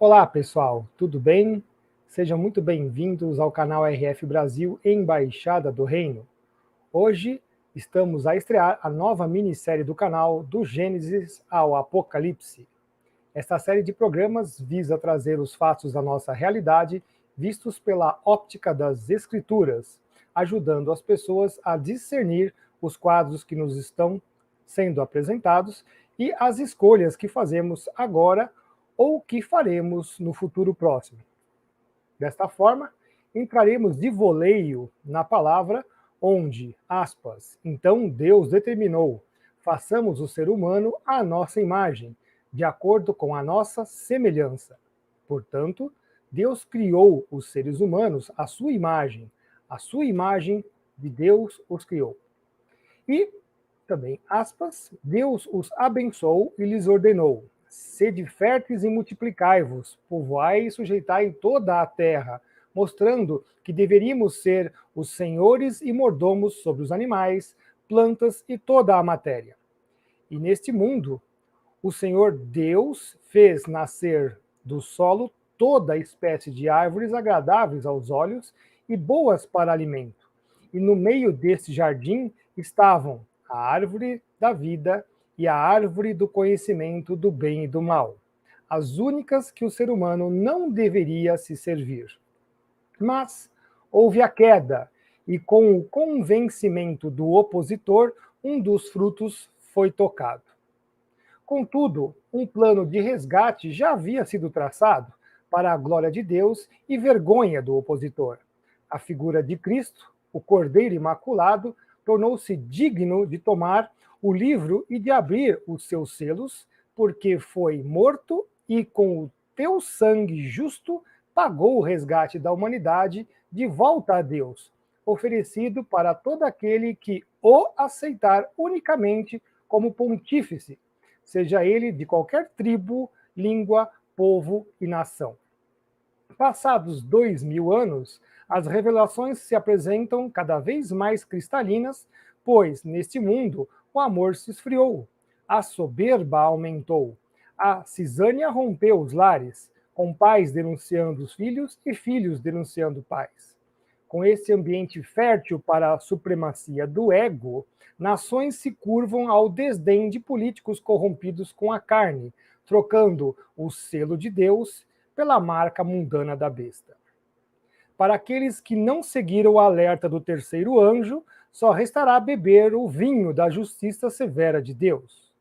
Olá, pessoal, tudo bem? Sejam muito bem-vindos ao canal RF Brasil Embaixada do Reino. Hoje estamos a estrear a nova minissérie do canal do Gênesis ao Apocalipse. Esta série de programas visa trazer os fatos da nossa realidade vistos pela óptica das Escrituras, ajudando as pessoas a discernir os quadros que nos estão sendo apresentados e as escolhas que fazemos agora ou que faremos no futuro próximo. Desta forma, entraremos de voleio na palavra onde, aspas, então Deus determinou, façamos o ser humano à nossa imagem, de acordo com a nossa semelhança. Portanto, Deus criou os seres humanos à sua imagem de Deus os criou. E, também, aspas, Deus os abençoou e lhes ordenou, sede férteis e multiplicai-vos, povoai e sujeitai toda a terra, mostrando que deveríamos ser os senhores e mordomos sobre os animais, plantas e toda a matéria. E neste mundo, o Senhor Deus fez nascer do solo toda espécie de árvores agradáveis aos olhos e boas para alimento. E no meio deste jardim estavam a árvore da vida e a árvore do conhecimento do bem e do mal, as únicas que o ser humano não deveria se servir. Mas houve a queda, e com o convencimento do opositor, um dos frutos foi tocado. Contudo, um plano de resgate já havia sido traçado para a glória de Deus e vergonha do opositor. A figura de Cristo, o Cordeiro Imaculado, tornou-se digno de tomar o livro e de abrir os seus selos, porque foi morto e com o teu sangue justo pagou o resgate da humanidade de volta a Deus, oferecido para todo aquele que o aceitar unicamente como pontífice, seja ele de qualquer tribo, língua, povo e nação. Passados 2000 anos, as revelações se apresentam cada vez mais cristalinas, pois, neste mundo, o amor se esfriou, a soberba aumentou, a cisânia rompeu os lares, com pais denunciando os filhos e filhos denunciando pais. Com esse ambiente fértil para a supremacia do ego, nações se curvam ao desdém de políticos corrompidos com a carne, trocando o selo de Deus pela marca mundana da besta. Para aqueles que não seguiram o alerta do terceiro anjo, só restará beber o vinho da justiça severa de Deus.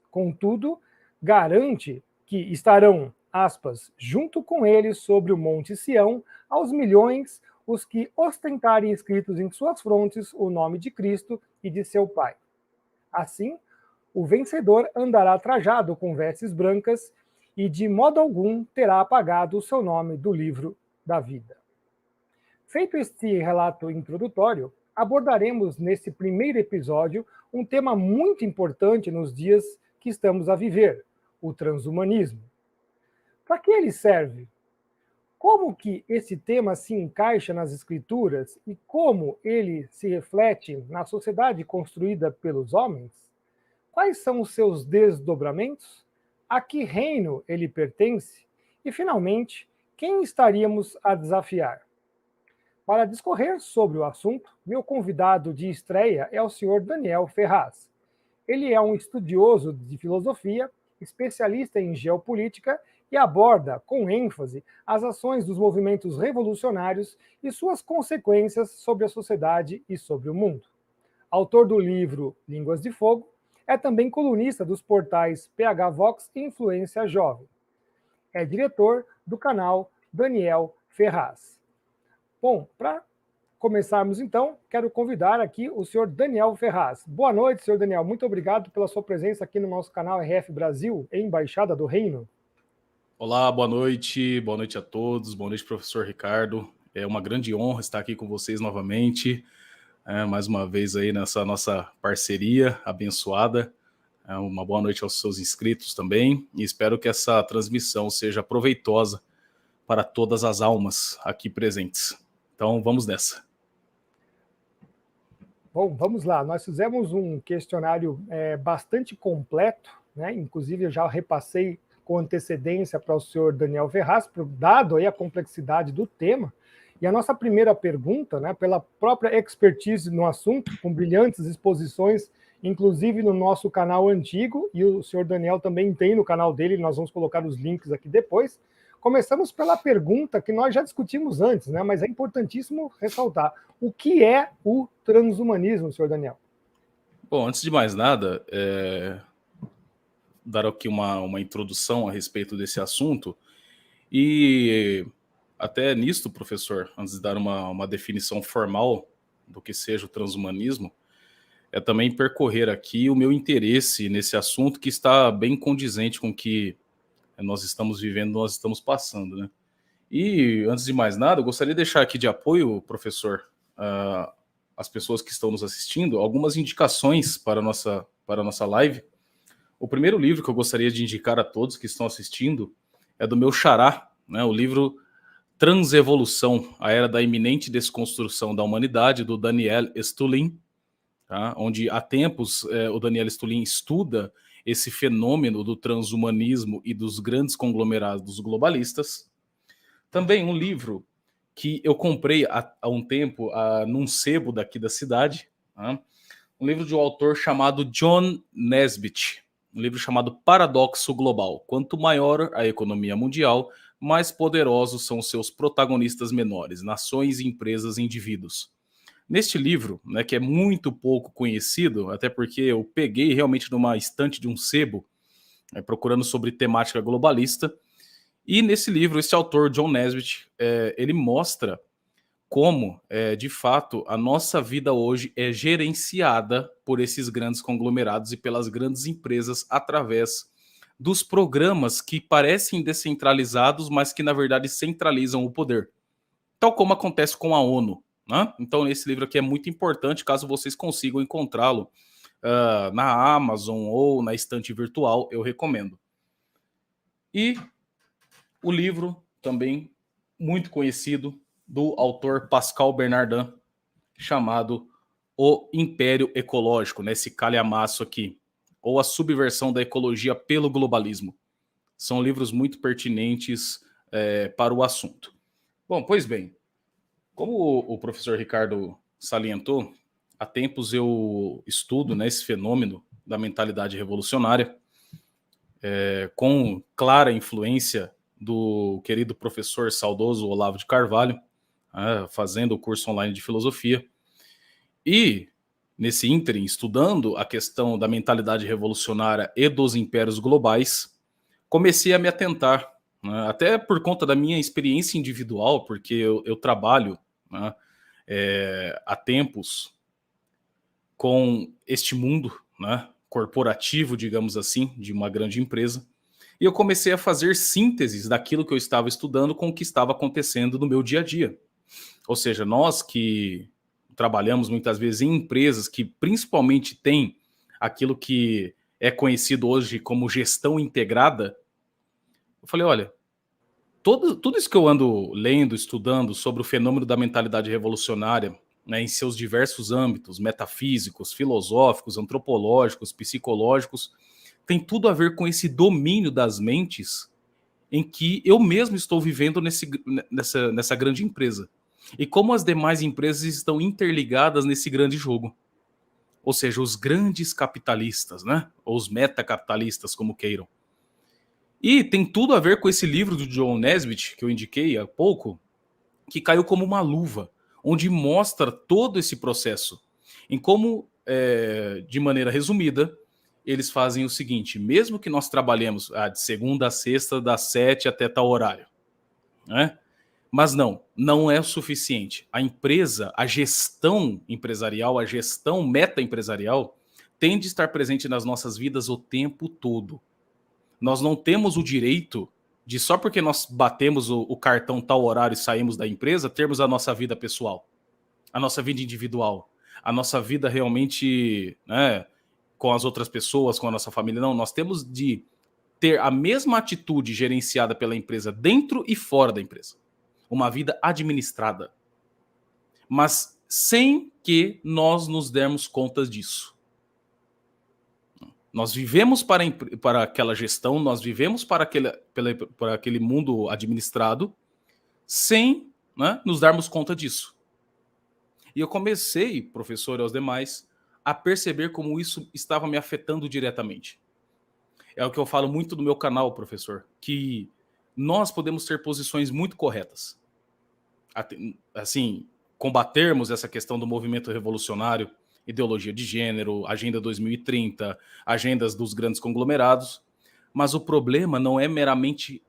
Contudo, garante que estarão, aspas, junto com ele sobre o monte Sião, aos milhões os que ostentarem escritos em suas frontes o nome de Cristo e de seu Pai. Assim, o vencedor andará trajado com vestes brancas e de modo algum terá apagado o seu nome do livro da vida. Feito este relato introdutório, abordaremos nesse primeiro episódio um tema muito importante nos dias que estamos a viver, o transhumanismo. Para que ele serve? Como que esse tema se encaixa nas escrituras e como ele se reflete na sociedade construída pelos homens? Quais são os seus desdobramentos? A que reino ele pertence? E, finalmente, quem estaríamos a desafiar? Para discorrer sobre o assunto, meu convidado de estreia é o senhor Daniel Ferraz. Ele é um estudioso de filosofia, especialista em geopolítica e aborda, com ênfase, as ações dos movimentos revolucionários e suas consequências sobre a sociedade e sobre o mundo. Autor do livro Línguas de Fogo, é também colunista dos portais PH Vox e Influência Jovem. É diretor do canal Daniel Ferraz. Bom, para começarmos então, quero convidar aqui o senhor Daniel Ferraz. Boa noite, senhor Daniel. Muito obrigado pela sua presença aqui no nosso canal RF Brasil, Embaixada do Reino. Olá, boa noite a todos, boa noite, professor Ricardo. É uma grande honra estar aqui com vocês novamente, mais uma vez aí nessa nossa parceria abençoada. Uma boa noite aos seus inscritos também e espero que essa transmissão seja proveitosa para todas as almas aqui presentes. Então, vamos nessa. Bom, vamos lá. Nós fizemos um questionário bastante completo, né? Inclusive eu já repassei com antecedência para o senhor Daniel Ferraz, dado aí a complexidade do tema. E a nossa primeira pergunta, né, pela própria expertise no assunto, com brilhantes exposições, inclusive no nosso canal antigo, e o senhor Daniel também tem no canal dele, nós vamos colocar os links aqui depois. Começamos pela pergunta que nós já discutimos antes, né, mas é importantíssimo ressaltar. O que é o transhumanismo, senhor Daniel? Bom, antes de mais nada, dar aqui uma introdução a respeito desse assunto. E até nisto, professor, antes de dar uma definição formal do que seja o transhumanismo, é também percorrer aqui o meu interesse nesse assunto que está bem condizente com o que nós estamos vivendo, nós estamos passando, né? E antes de mais nada, eu gostaria de deixar aqui de apoio, professor, as pessoas que estão nos assistindo, algumas indicações para a nossa live. O primeiro livro que eu gostaria de indicar a todos que estão assistindo é do meu xará, né, o livro Transevolução, a Era da Iminente Desconstrução da Humanidade, do Daniel Stulin, tá? Onde há tempos o Daniel Stulin estuda esse fenômeno do transhumanismo e dos grandes conglomerados globalistas. Também um livro que eu comprei há um tempo num sebo daqui da cidade, tá? Um livro de um autor chamado John Naisbitt, um livro chamado Paradoxo Global. Quanto maior a economia mundial, mais poderosos são seus protagonistas menores, nações, empresas e indivíduos. Neste livro, né, que é muito pouco conhecido, até porque eu peguei realmente numa estante de um sebo, procurando sobre temática globalista, e nesse livro, esse autor, John Naisbitt, ele mostra como, de fato, a nossa vida hoje é gerenciada por esses grandes conglomerados e pelas grandes empresas através dos programas que parecem descentralizados, mas que, na verdade, centralizam o poder. Tal como acontece com a ONU, né? Então, esse livro aqui é muito importante, caso vocês consigam encontrá-lo na Amazon ou na estante virtual, eu recomendo. E o livro, também muito conhecido, do autor Pascal Bernardin, chamado O Império Ecológico, né? Esse calhamaço aqui, ou a subversão da ecologia pelo globalismo. São livros muito pertinentes para o assunto. Bom, pois bem, como o professor Ricardo salientou, há tempos eu estudo, né, esse fenômeno da mentalidade revolucionária, com clara influência do querido professor saudoso Olavo de Carvalho, fazendo o curso online de filosofia. E, nesse ínterim, estudando a questão da mentalidade revolucionária e dos impérios globais, comecei a me atentar, né, até por conta da minha experiência individual, porque eu trabalho, né, há tempos com este mundo, né, corporativo, digamos assim, de uma grande empresa, e eu comecei a fazer sínteses daquilo que eu estava estudando com o que estava acontecendo no meu dia a dia. Ou seja, nós que trabalhamos muitas vezes em empresas que principalmente têm aquilo que é conhecido hoje como gestão integrada, eu falei, olha, tudo isso que eu ando lendo, estudando sobre o fenômeno da mentalidade revolucionária, né, em seus diversos âmbitos, metafísicos, filosóficos, antropológicos, psicológicos, tem tudo a ver com esse domínio das mentes em que eu mesmo estou vivendo nessa grande empresa. E como as demais empresas estão interligadas nesse grande jogo. Ou seja, os grandes capitalistas, né? Ou os metacapitalistas, como queiram. E tem tudo a ver com esse livro do John Naisbitt, que eu indiquei há pouco, que caiu como uma luva, onde mostra todo esse processo. Em como, de maneira resumida, eles fazem o seguinte: mesmo que nós trabalhemos de segunda a sexta, das 7 até tal horário, né? Mas não é o suficiente. A empresa, a gestão empresarial, a gestão meta-empresarial tem de estar presente nas nossas vidas o tempo todo. Nós não temos o direito de, só porque nós batemos o cartão tal horário e saímos da empresa, termos a nossa vida pessoal, a nossa vida individual, a nossa vida realmente, né, com as outras pessoas, com a nossa família. Não, nós temos de ter a mesma atitude gerenciada pela empresa dentro e fora da empresa. Uma vida administrada. Mas sem que nós nos dermos conta disso. Nós vivemos para aquela gestão, nós vivemos para aquele mundo administrado, sem, né, nos darmos conta disso. E eu comecei, professor e aos demais, a perceber como isso estava me afetando diretamente. É o que eu falo muito no meu canal, professor, que nós podemos ter posições muito corretas. Assim, combatermos essa questão do movimento revolucionário, ideologia de gênero, Agenda 2030, agendas dos grandes conglomerados, mas o problema não é meramente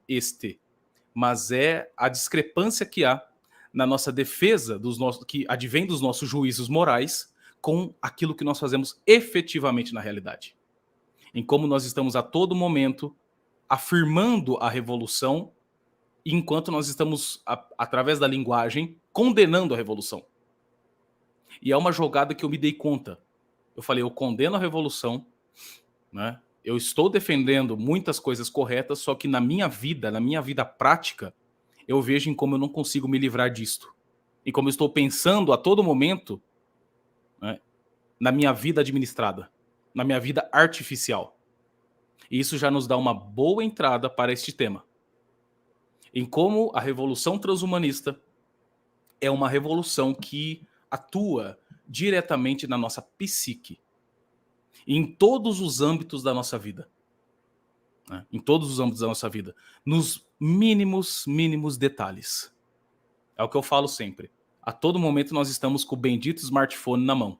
mas é a discrepância que há na nossa defesa que advém dos nossos juízos morais com aquilo que nós fazemos efetivamente na realidade. Em como nós estamos a todo momento afirmando a revolução, enquanto nós estamos, através da linguagem, condenando a revolução. E é uma jogada que eu me dei conta. Eu falei, eu condeno a revolução, né? Eu estou defendendo muitas coisas corretas, só que na minha vida prática, eu vejo em como eu não consigo me livrar disto. E como eu estou pensando a todo momento, né, na minha vida administrada, na minha vida artificial. E isso já nos dá uma boa entrada para este tema. Em como a revolução transhumanista é uma revolução que atua diretamente na nossa psique, em todos os âmbitos da nossa vida. Né? Em todos os âmbitos da nossa vida. Nos mínimos detalhes. É o que eu falo sempre. A todo momento nós estamos com o bendito smartphone na mão.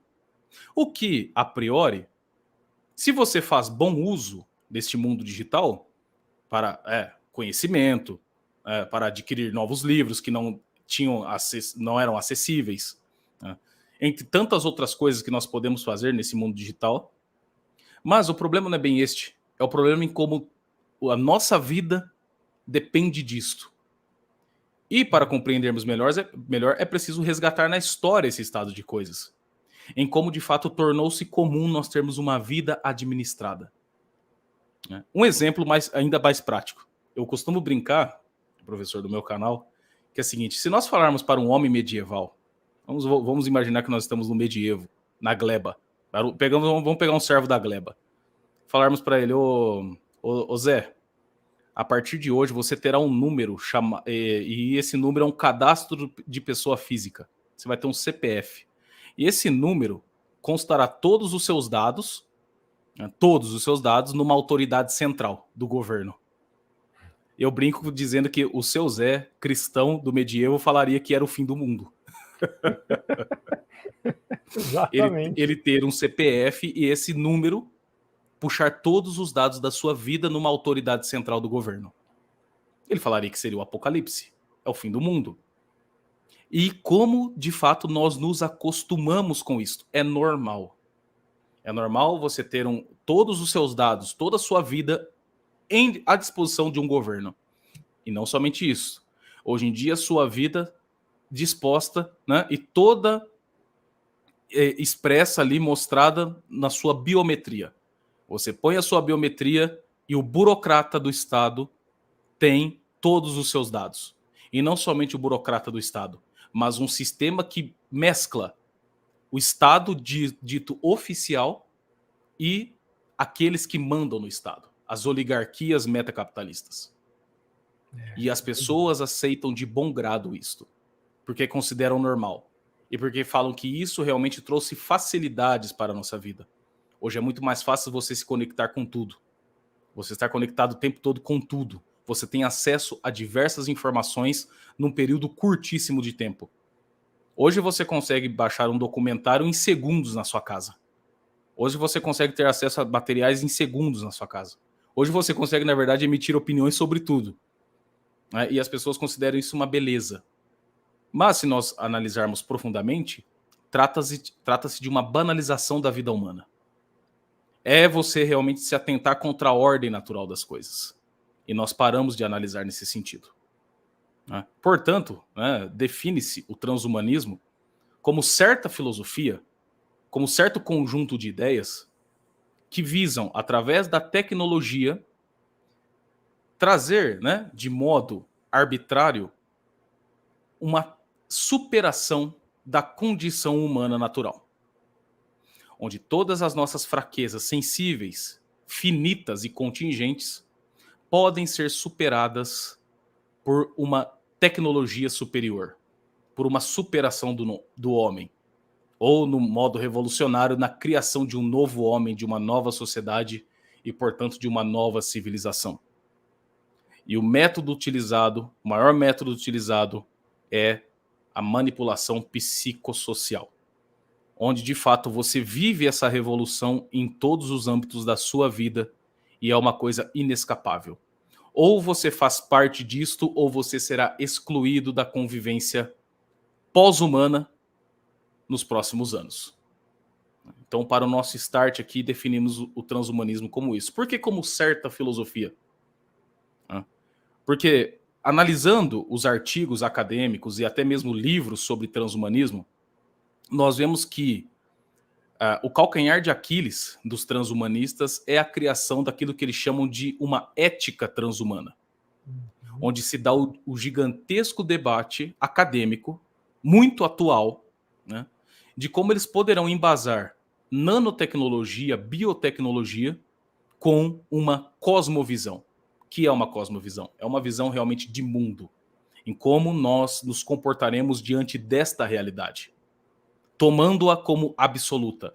O que, a priori, se você faz bom uso deste mundo digital para conhecimento, para adquirir novos livros que não eram acessíveis, né? Entre tantas outras coisas que nós podemos fazer nesse mundo digital. Mas o problema não é bem este. É o problema em como a nossa vida depende disto. E para compreendermos melhor é preciso resgatar na história esse estado de coisas. Em como, de fato, tornou-se comum nós termos uma vida administrada. Um exemplo ainda mais prático. Eu costumo brincar, professor do meu canal, que é o seguinte, se nós falarmos para um homem medieval, vamos imaginar que nós estamos no medievo, na gleba. Vamos pegar um servo da gleba. Falarmos para ele, ô Zé, a partir de hoje você terá um número, e esse número é um cadastro de pessoa física. Você vai ter um CPF. E esse número constará todos os seus dados, numa autoridade central do governo. Eu brinco dizendo que o seu Zé, cristão do medievo, falaria que era o fim do mundo. Exatamente. Ele ter um CPF e esse número puxar todos os dados da sua vida numa autoridade central do governo. Ele falaria que seria o apocalipse, é o fim do mundo. E como, de fato, nós nos acostumamos com isso? É normal. É normal você ter todos os seus dados, toda a sua vida à disposição de um governo. E não somente isso. Hoje em dia, sua vida disposta, né, e toda expressa ali, mostrada na sua biometria. Você põe a sua biometria e o burocrata do Estado tem todos os seus dados. E não somente o burocrata do Estado, mas um sistema que mescla o Estado dito oficial e aqueles que mandam no Estado, as oligarquias metacapitalistas. E as pessoas aceitam de bom grado isto, porque consideram normal. E porque falam que isso realmente trouxe facilidades para a nossa vida. Hoje é muito mais fácil você se conectar com tudo. Você está conectado o tempo todo com tudo. Você tem acesso a diversas informações num período curtíssimo de tempo. Hoje você consegue baixar um documentário em segundos na sua casa. Hoje você consegue ter acesso a materiais em segundos na sua casa. Hoje você consegue, na verdade, emitir opiniões sobre tudo. Né? E as pessoas consideram isso uma beleza. Mas, se nós analisarmos profundamente, trata-se de uma banalização da vida humana. É você realmente se atentar contra a ordem natural das coisas. E nós paramos de analisar nesse sentido. Né? Portanto, né, define-se o transhumanismo como certa filosofia, como certo conjunto de ideias que visam, através da tecnologia, trazer, né, de modo arbitrário uma superação da condição humana natural. Onde todas as nossas fraquezas sensíveis finitas e contingentes, podem ser superadas por uma tecnologia superior, por uma superação do homem, ou no modo revolucionário, na criação de um novo homem, de uma nova sociedade e, portanto, de uma nova civilização. E o método utilizado, o maior método utilizado é a manipulação psicossocial, onde de fato você vive essa revolução em todos os âmbitos da sua vida e é uma coisa inescapável. Ou você faz parte disto, ou você será excluído da convivência pós-humana nos próximos anos. Então, para o nosso start aqui, definimos o transhumanismo como isso. Por que como certa filosofia? Porque, analisando os artigos acadêmicos e até mesmo livros sobre transhumanismo, nós vemos que o calcanhar de Aquiles dos transhumanistas é a criação daquilo que eles chamam de uma ética transhumana, onde se dá o gigantesco debate acadêmico, muito atual, né, de como eles poderão embasar nanotecnologia, biotecnologia, com uma cosmovisão. Que é uma cosmovisão? É uma visão realmente de mundo, em como nós nos comportaremos diante desta realidade, tomando-a como absoluta.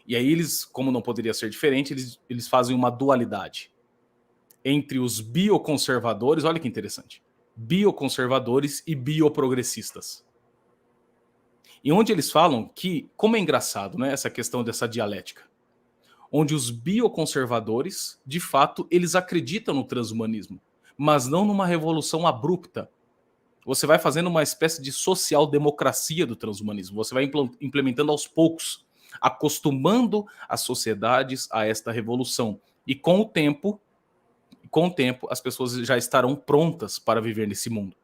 E aí eles, como não poderia ser diferente, eles fazem uma dualidade entre os bioconservadores, olha que interessante, bioconservadores e bioprogressistas. E onde eles falam que, como é engraçado, né, essa questão dessa dialética, onde os bioconservadores, de fato, eles acreditam no transhumanismo, mas não numa revolução abrupta. Você vai fazendo uma espécie de social-democracia do transhumanismo, você vai implementando aos poucos, acostumando as sociedades a esta revolução. E com o tempo, as pessoas já estarão prontas para viver nesse mundo.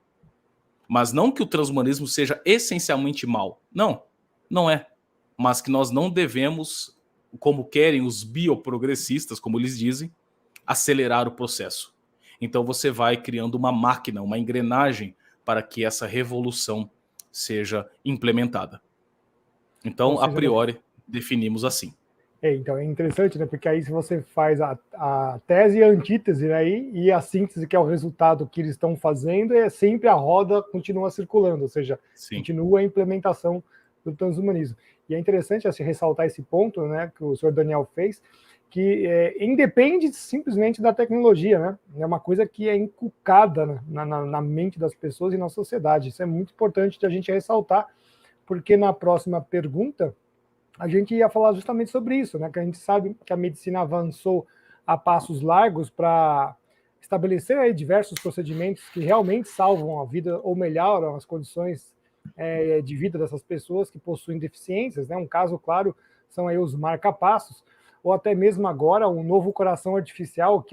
Mas não que o transhumanismo seja essencialmente mal. Não, não é. Mas que nós não devemos, como querem os bioprogressistas, como eles dizem, acelerar o processo. Então você vai criando uma máquina, uma engrenagem para que essa revolução seja implementada. Então, a priori, definimos assim. Então é interessante, né? Porque aí se você faz a tese e a antítese, né? E a síntese, que é o resultado que eles estão fazendo, é sempre a roda continua circulando, ou seja, sim, continua a implementação do transhumanismo. E é interessante assim, ressaltar esse ponto, né, que o senhor Daniel fez, que independe simplesmente da tecnologia, né? É uma coisa que é inculcada na mente das pessoas e na sociedade. Isso é muito importante de a gente ressaltar, porque na próxima pergunta a gente ia falar justamente sobre isso, né? Que a gente sabe que a medicina avançou a passos largos para estabelecer aí diversos procedimentos que realmente salvam a vida ou melhoram as condições de vida dessas pessoas que possuem deficiências, né? Um caso claro são aí os marca-passos, ou até mesmo agora um novo coração artificial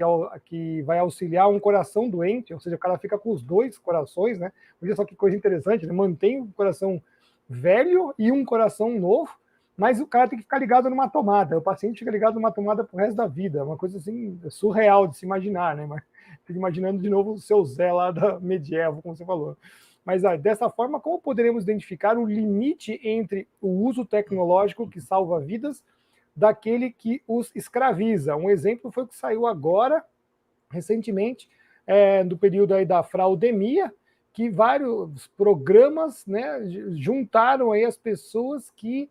que vai auxiliar um coração doente, ou seja, o cara fica com os dois corações, né? Olha só que coisa interessante, né? Mantém um coração velho e um coração novo, mas o cara tem que ficar ligado numa tomada, o paciente fica ligado numa tomada pro resto da vida, é uma coisa assim surreal de se imaginar, né? Mas fico imaginando de novo o seu Zé lá da medieval, como você falou. Mas dessa forma, como poderemos identificar o limite entre o uso tecnológico que salva vidas daquele que os escraviza? Um exemplo foi o que saiu agora, recentemente, do período aí da fraudemia, que vários programas, né, juntaram aí as pessoas que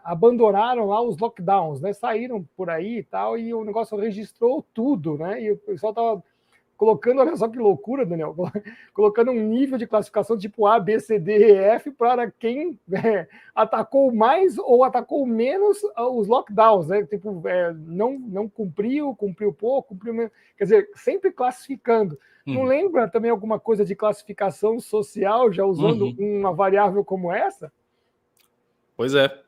abandonaram lá os lockdowns, né? Saíram por aí e tal, e o negócio registrou tudo, né? E o pessoal tava colocando, olha só que loucura, Daniel, colocando um nível de classificação tipo A, B, C, D e F para quem atacou mais ou atacou menos os lockdowns, né? Tipo, não cumpriu pouco, cumpriu menos. Quer dizer, sempre classificando. Não lembra também alguma coisa de classificação social, já usando uma variável como essa? Pois é.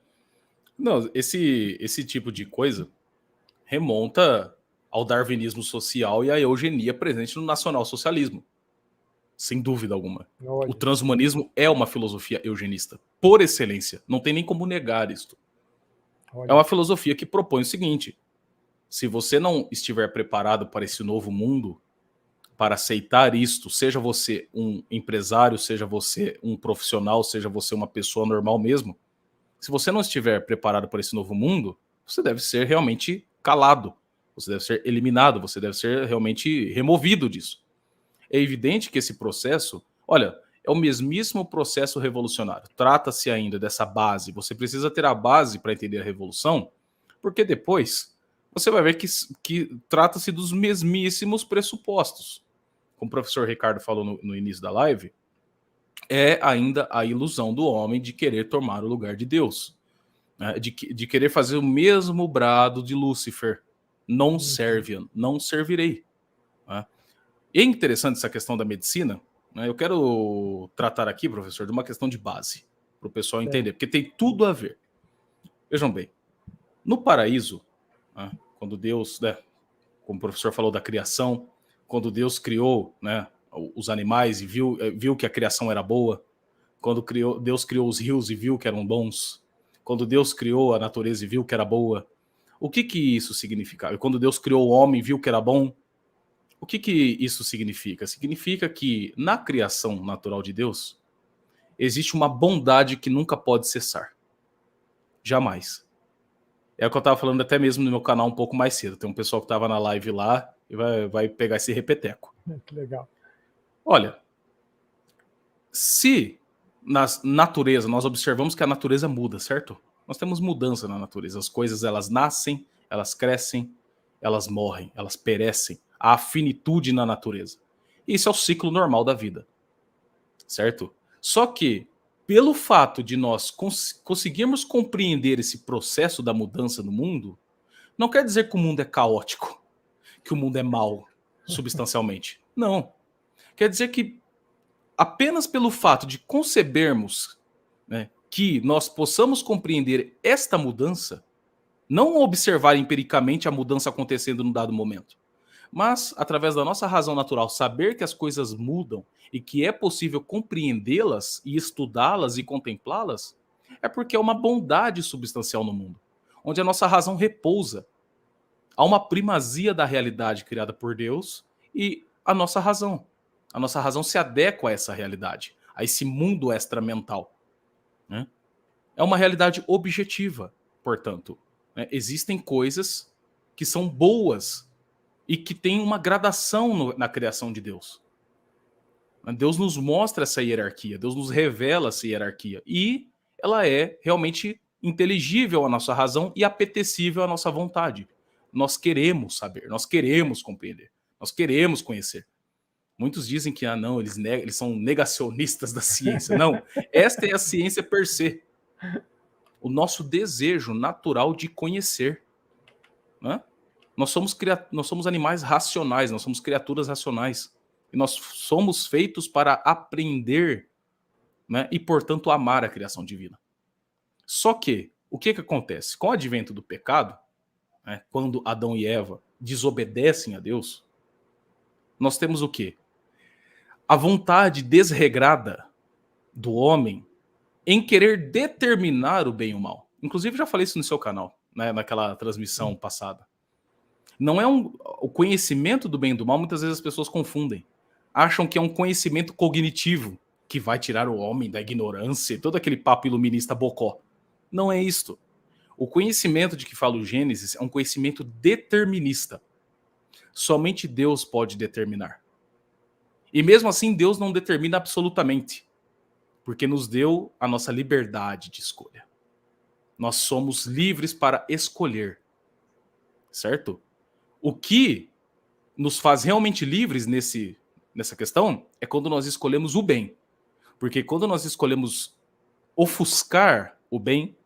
Não, esse tipo de coisa remonta ao darwinismo social e à eugenia presente no nacionalsocialismo. Sem dúvida alguma. Olha. O transhumanismo é uma filosofia eugenista, por excelência. Não tem nem como negar isto. Olha. É uma filosofia que propõe o seguinte: se você não estiver preparado para esse novo mundo, para aceitar isto, seja você um empresário, seja você um profissional, seja você uma pessoa normal mesmo, se você não estiver preparado para esse novo mundo, você deve ser realmente calado, você deve ser eliminado, você deve ser realmente removido disso. É evidente que esse processo, olha, é o mesmíssimo processo revolucionário. Trata-se ainda dessa base. Você precisa ter a base para entender a revolução, porque depois você vai ver que trata-se dos mesmíssimos pressupostos. Como o professor Ricardo falou no início da live, é ainda a ilusão do homem de querer tomar o lugar de Deus, né? De querer fazer o mesmo brado de Lúcifer. Non serviam, não servirei. Né? E é interessante essa questão da medicina, né? Eu quero tratar aqui, professor, de uma questão de base, para o pessoal entender, porque tem tudo a ver. Vejam bem, no paraíso, né, quando Deus, né, como o professor falou da criação, quando Deus criou, né, os animais e viu que a criação era boa, quando Deus criou os rios e viu que eram bons, quando Deus criou a natureza e viu que era boa, o que isso significava? E quando Deus criou o homem e viu que era bom, o que isso significa? Significa que na criação natural de Deus existe uma bondade que nunca pode cessar. Jamais. É o que eu estava falando até mesmo no meu canal um pouco mais cedo. Tem um pessoal que estava na live lá e vai pegar esse repeteco. Que legal. Olha, se na natureza nós observamos que a natureza muda, certo? Nós temos mudança na natureza. As coisas, elas nascem, elas crescem, elas morrem, elas perecem. Há finitude na natureza. Isso é o ciclo normal da vida, certo? Só que, pelo fato de nós conseguirmos compreender esse processo da mudança no mundo, não quer dizer que o mundo é caótico, que o mundo é mau, substancialmente. Não. Quer dizer que apenas pelo fato de concebermos, né, que nós possamos compreender esta mudança, não observar empiricamente a mudança acontecendo num dado momento, mas através da nossa razão natural, saber que as coisas mudam e que é possível compreendê-las e estudá-las e contemplá-las, é porque é uma bondade substancial no mundo, onde a nossa razão repousa. Há uma primazia da realidade criada por Deus e a nossa razão. A nossa razão se adequa a essa realidade, a esse mundo extramental, né? É uma realidade objetiva, portanto, né? Existem coisas que são boas e que têm uma gradação na criação de Deus. Deus nos mostra essa hierarquia, Deus nos revela essa hierarquia e ela é realmente inteligível à nossa razão e apetecível à nossa vontade. Nós queremos saber, nós queremos compreender, nós queremos conhecer. Muitos dizem que não, eles são negacionistas da ciência. Não, esta é a ciência per se. O nosso desejo natural de conhecer, né? Nós somos animais racionais, nós somos criaturas racionais. E nós somos feitos para aprender, né? E, portanto, amar a criação divina. Só que, o que acontece? Com o advento do pecado, né, quando Adão e Eva desobedecem a Deus, nós temos o quê? A vontade desregrada do homem em querer determinar o bem e o mal. Inclusive, já falei isso no seu canal, né, naquela transmissão passada. Não é o conhecimento do bem e do mal, muitas vezes as pessoas confundem. Acham que é um conhecimento cognitivo que vai tirar o homem da ignorância, todo aquele papo iluminista bocó. Não é isto. O conhecimento de que fala o Gênesis é um conhecimento determinista. Somente Deus pode determinar. E mesmo assim, Deus não determina absolutamente, porque nos deu a nossa liberdade de escolha. Nós somos livres para escolher, certo? O que nos faz realmente livres nessa questão é quando nós escolhemos o bem. Porque quando nós escolhemos ofuscar o bem,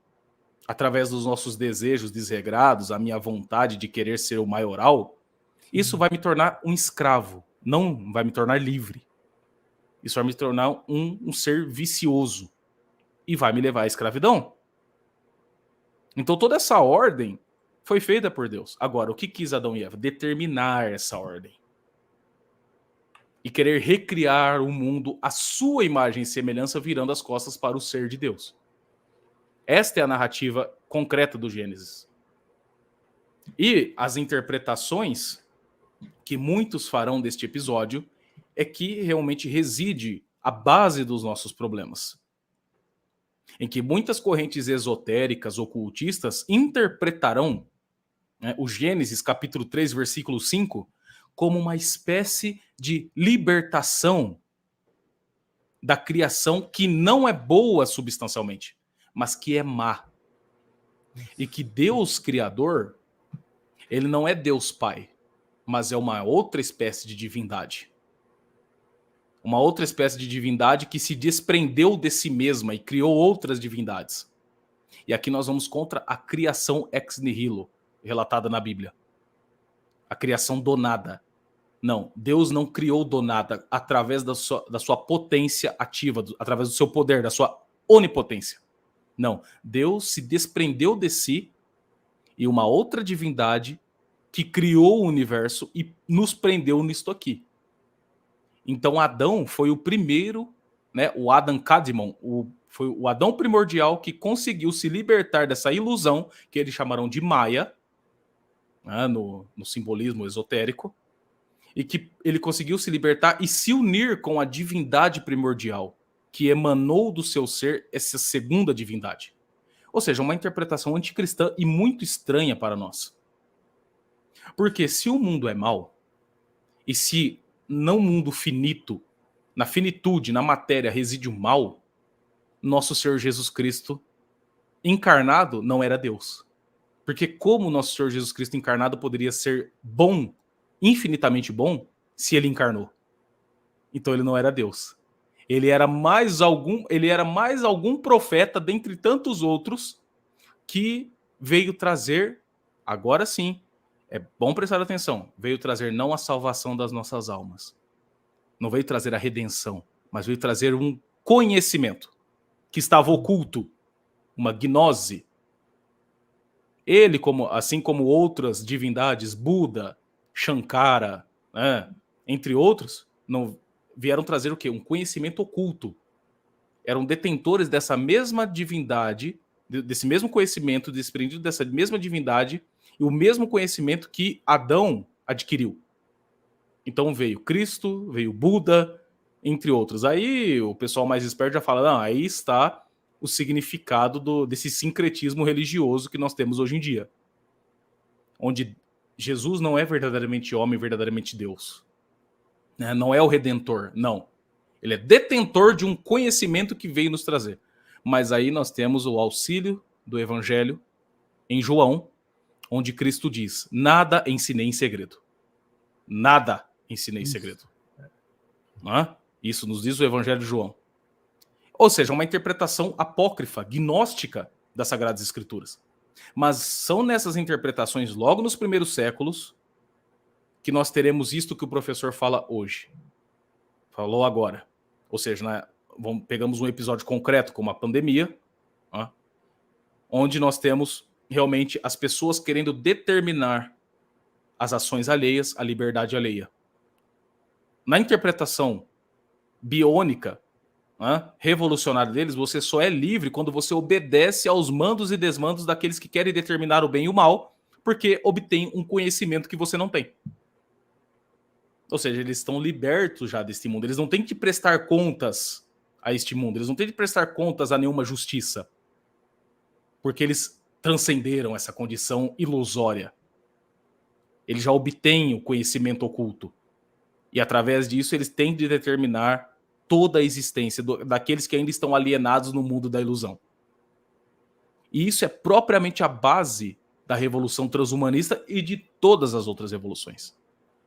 através dos nossos desejos desregrados, a minha vontade de querer ser o maioral, isso vai me tornar um escravo, não vai me tornar livre. Isso vai me tornar um ser vicioso e vai me levar à escravidão. Então toda essa ordem foi feita por Deus. Agora, o que quis Adão e Eva? Determinar essa ordem. E querer recriar o mundo à sua imagem e semelhança, virando as costas para o ser de Deus. Esta é a narrativa concreta do Gênesis. E as interpretações que muitos farão deste episódio é que realmente reside a base dos nossos problemas. Em que muitas correntes esotéricas, ocultistas, interpretarão né, o Gênesis capítulo 3, versículo 5, como uma espécie de libertação da criação que não é boa substancialmente, mas que é má. E que Deus Criador, ele não é Deus Pai, mas é uma outra espécie de divindade. Uma outra espécie de divindade que se desprendeu de si mesma e criou outras divindades. E aqui nós vamos contra a criação ex nihilo, relatada na Bíblia. A criação do nada. Não, Deus não criou do nada através da sua potência ativa, através do seu poder, da sua onipotência. Não, Deus se desprendeu de si e uma outra divindade que criou o universo e nos prendeu nisto aqui. Então Adão foi o primeiro, né, o Adam Kadmon, foi o Adão primordial que conseguiu se libertar dessa ilusão, que eles chamaram de Maia, né, no simbolismo esotérico, e que ele conseguiu se libertar e se unir com a divindade primordial, que emanou do seu ser essa segunda divindade. Ou seja, uma interpretação anticristã e muito estranha para nós. Porque se o mundo é mau, e se no mundo finito, na finitude, na matéria, reside o mal, nosso Senhor Jesus Cristo encarnado não era Deus. Porque como nosso Senhor Jesus Cristo encarnado poderia ser bom, infinitamente bom, se ele encarnou? Então ele não era Deus. Ele era mais algum profeta dentre tantos outros que veio trazer, agora sim, é bom prestar atenção, veio trazer não a salvação das nossas almas, não veio trazer a redenção, mas veio trazer um conhecimento que estava oculto, uma gnose. Ele, assim como outras divindades, Buda, Shankara, né, entre outros, não vieram trazer o quê? Um conhecimento oculto. Eram detentores dessa mesma divindade, desse mesmo conhecimento, desprendido dessa mesma divindade, e o mesmo conhecimento que Adão adquiriu. Então veio Cristo, veio Buda, entre outros. Aí o pessoal mais esperto já fala, não, aí está o significado desse sincretismo religioso que nós temos hoje em dia. Onde Jesus não é verdadeiramente homem, verdadeiramente Deus. Né? Não é o Redentor, não. Ele é detentor de um conhecimento que veio nos trazer. Mas aí nós temos o auxílio do Evangelho em João, onde Cristo diz, nada ensinei em segredo. Nada ensinei em segredo. Isso nos diz o Evangelho de João. Ou seja, uma interpretação apócrifa, gnóstica das Sagradas Escrituras. Mas são nessas interpretações, logo nos primeiros séculos, que nós teremos isto que o professor fala hoje. Falou agora. Ou seja, pegamos um episódio concreto, como a pandemia, onde nós temos realmente as pessoas querendo determinar as ações alheias, a liberdade alheia. Na interpretação biônica, revolucionária deles, você só é livre quando você obedece aos mandos e desmandos daqueles que querem determinar o bem e o mal, porque obtém um conhecimento que você não tem. Ou seja, eles estão libertos já deste mundo. Eles não têm que prestar contas a este mundo. Eles não têm que prestar contas a nenhuma justiça. Porque eles transcenderam essa condição ilusória. Eles já obtêm o conhecimento oculto. E através disso, eles têm de determinar toda a existência daqueles que ainda estão alienados no mundo da ilusão. E isso é propriamente a base da revolução transhumanista e de todas as outras revoluções.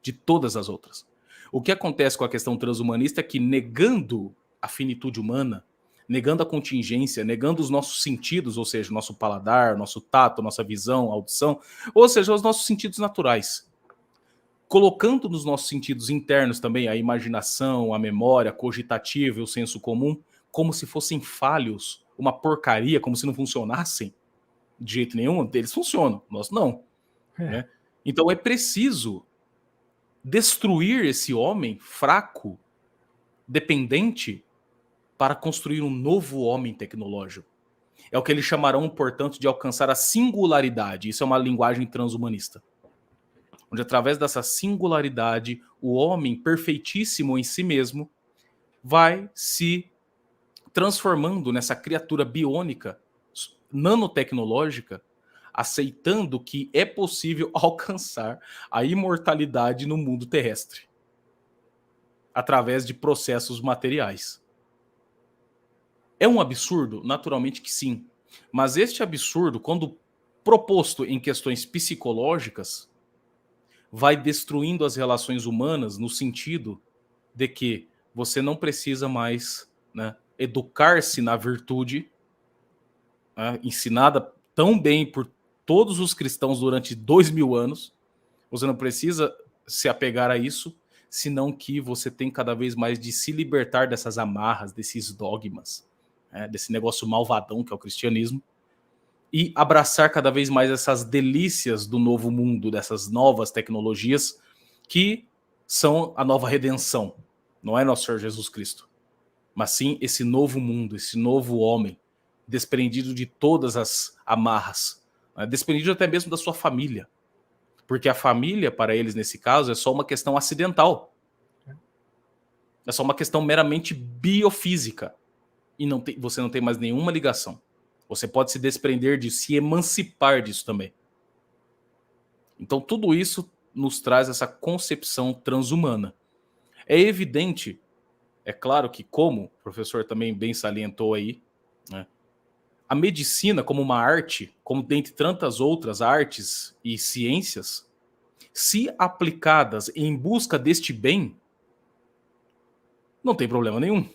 De todas as outras. O que acontece com a questão transhumanista é que, negando a finitude humana, negando a contingência, negando os nossos sentidos, ou seja, o nosso paladar, nosso tato, nossa visão, audição, ou seja, os nossos sentidos naturais, colocando nos nossos sentidos internos também a imaginação, a memória cogitativa e o senso comum, como se fossem falhos, uma porcaria, como se não funcionassem de jeito nenhum, eles funcionam, nós não. Né? Então é preciso destruir esse homem fraco, dependente, para construir um novo homem tecnológico. É o que eles chamarão, portanto, de alcançar a singularidade. Isso é uma linguagem transhumanista. Onde, através dessa singularidade, o homem perfeitíssimo em si mesmo vai se transformando nessa criatura biônica, nanotecnológica, aceitando que é possível alcançar a imortalidade no mundo terrestre através de processos materiais. É um absurdo? Naturalmente que sim. Mas este absurdo, quando proposto em questões psicológicas, vai destruindo as relações humanas no sentido de que você não precisa mais, né, educar-se na virtude, né, ensinada tão bem por todos os cristãos durante 2000 anos. Você não precisa se apegar a isso, senão que você tem cada vez mais de se libertar dessas amarras, desses dogmas, né, desse negócio malvadão que é o cristianismo, e abraçar cada vez mais essas delícias do novo mundo, dessas novas tecnologias que são a nova redenção. Não é nosso Senhor Jesus Cristo, mas sim esse novo mundo, esse novo homem, desprendido de todas as amarras, né, desprendido até mesmo da sua família. Porque a família, para eles, nesse caso, é só uma questão acidental. É só uma questão meramente biofísica. E você não tem mais nenhuma ligação. Você pode se desprender disso, se emancipar disso também. Então, tudo isso nos traz essa concepção transhumana. É evidente, é claro que, como o professor também bem salientou aí, né, a medicina como uma arte, como dentre tantas outras artes e ciências, se aplicadas em busca deste bem, não tem problema nenhum.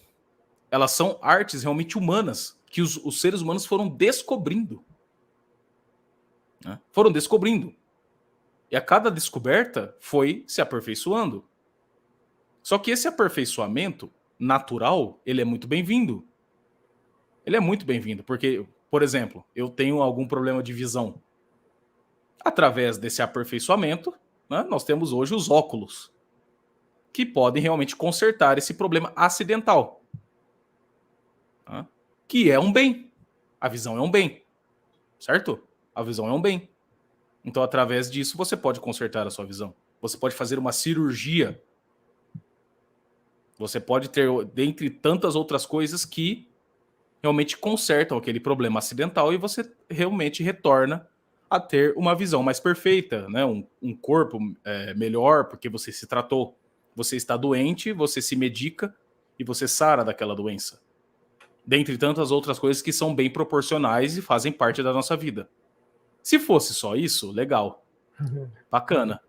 Elas são artes realmente humanas, que os seres humanos foram descobrindo. Né? Foram descobrindo. E a cada descoberta foi se aperfeiçoando. Só que esse aperfeiçoamento natural, ele é muito bem-vindo. Ele é muito bem-vindo, porque, por exemplo, eu tenho algum problema de visão. Através desse aperfeiçoamento, né, nós temos hoje os óculos, que podem realmente consertar esse problema acidental. Né, que é um bem. A visão é um bem. Certo? A visão é um bem. Então, através disso, você pode consertar a sua visão. Você pode fazer uma cirurgia. Você pode ter, dentre tantas outras coisas, que realmente consertam aquele problema acidental e você realmente retorna a ter uma visão mais perfeita, né? Um corpo melhor, porque você se tratou. Você está doente, você se medica e você sara daquela doença. Dentre tantas outras coisas que são bem proporcionais e fazem parte da nossa vida. Se fosse só isso, legal. Bacana.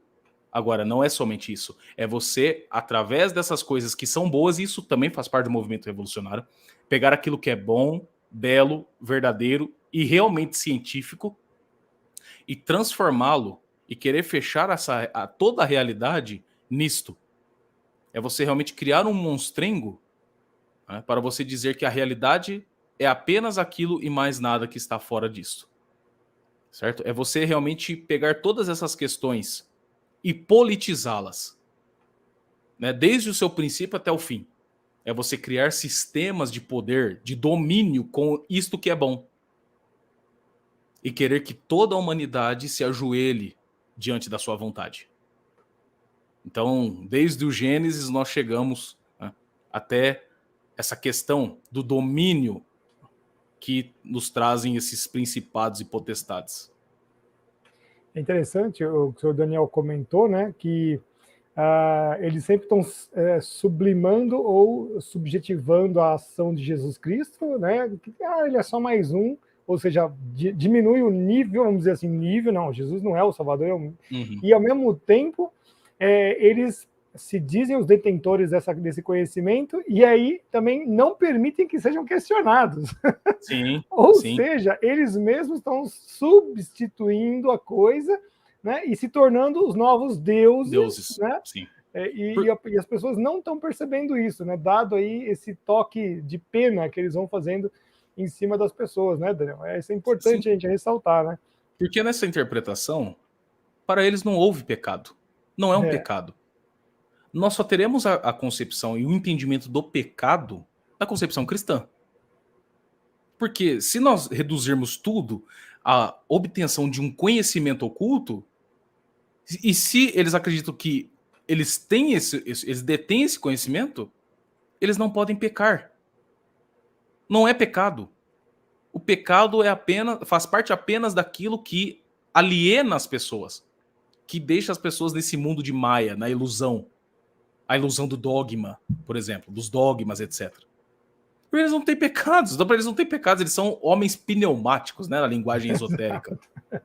Agora, não é somente isso. É você, através dessas coisas que são boas, e isso também faz parte do movimento revolucionário, pegar aquilo que é bom, belo, verdadeiro e realmente científico e transformá-lo e querer fechar toda a realidade nisto. É você realmente criar um monstrengo, né, para você dizer que a realidade é apenas aquilo e mais nada que está fora disso. Certo? É você realmente pegar todas essas questões e politizá-las, né, desde o seu princípio até o fim. É você criar sistemas de poder, de domínio com isto que é bom. E querer que toda a humanidade se ajoelhe diante da sua vontade. Então, desde o Gênesis, nós chegamos, né, até essa questão do domínio que nos trazem esses principados e potestades. É interessante o que o senhor Daniel comentou, né, que eles sempre estão sublimando ou subjetivando a ação de Jesus Cristo, né, que ele é só mais um, ou seja, diminui o nível, vamos dizer assim, nível, não, Jesus não é o Salvador, e ao mesmo tempo eles se dizem os detentores desse conhecimento e aí também não permitem que sejam questionados. Sim, Ou sim. seja, eles mesmos estão substituindo a coisa, né, e se tornando os novos deuses, né? Sim. E as pessoas não estão percebendo isso, né? Dado aí esse toque de pena que eles vão fazendo em cima das pessoas, né, Daniel? Isso é importante Sim. A gente ressaltar, né? Porque nessa interpretação, para eles não houve pecado. Não é um pecado. Nós só teremos a concepção e o entendimento do pecado na concepção cristã. Porque se nós reduzirmos tudo à obtenção de um conhecimento oculto, e se eles acreditam que eles detêm esse conhecimento, eles não podem pecar. Não é pecado. O pecado faz parte apenas daquilo que aliena as pessoas, que deixa as pessoas nesse mundo de Maia, na ilusão. A ilusão do dogma, por exemplo, dos dogmas, etc. Porque eles não têm pecados, então, eles não têm pecados, eles são homens pneumáticos, né, na linguagem esotérica.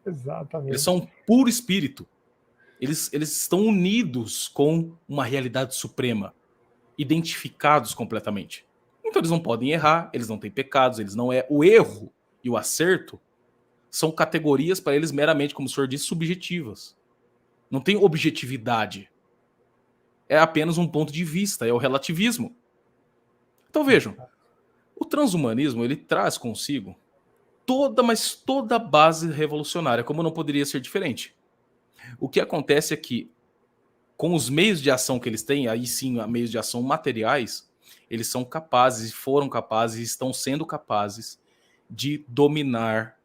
Exatamente. Eles são puro espírito. Eles estão unidos com uma realidade suprema, identificados completamente. Então eles não podem errar, eles não têm pecados, eles não é o erro e o acerto são categorias para eles meramente, como o senhor disse, subjetivas. Não tem objetividade. É apenas um ponto de vista, é o relativismo. Então vejam, o transhumanismo ele traz consigo toda a base revolucionária, como não poderia ser diferente. O que acontece é que, com os meios de ação que eles têm, aí sim, meios de ação materiais, eles são capazes, foram capazes, estão sendo capazes de dominar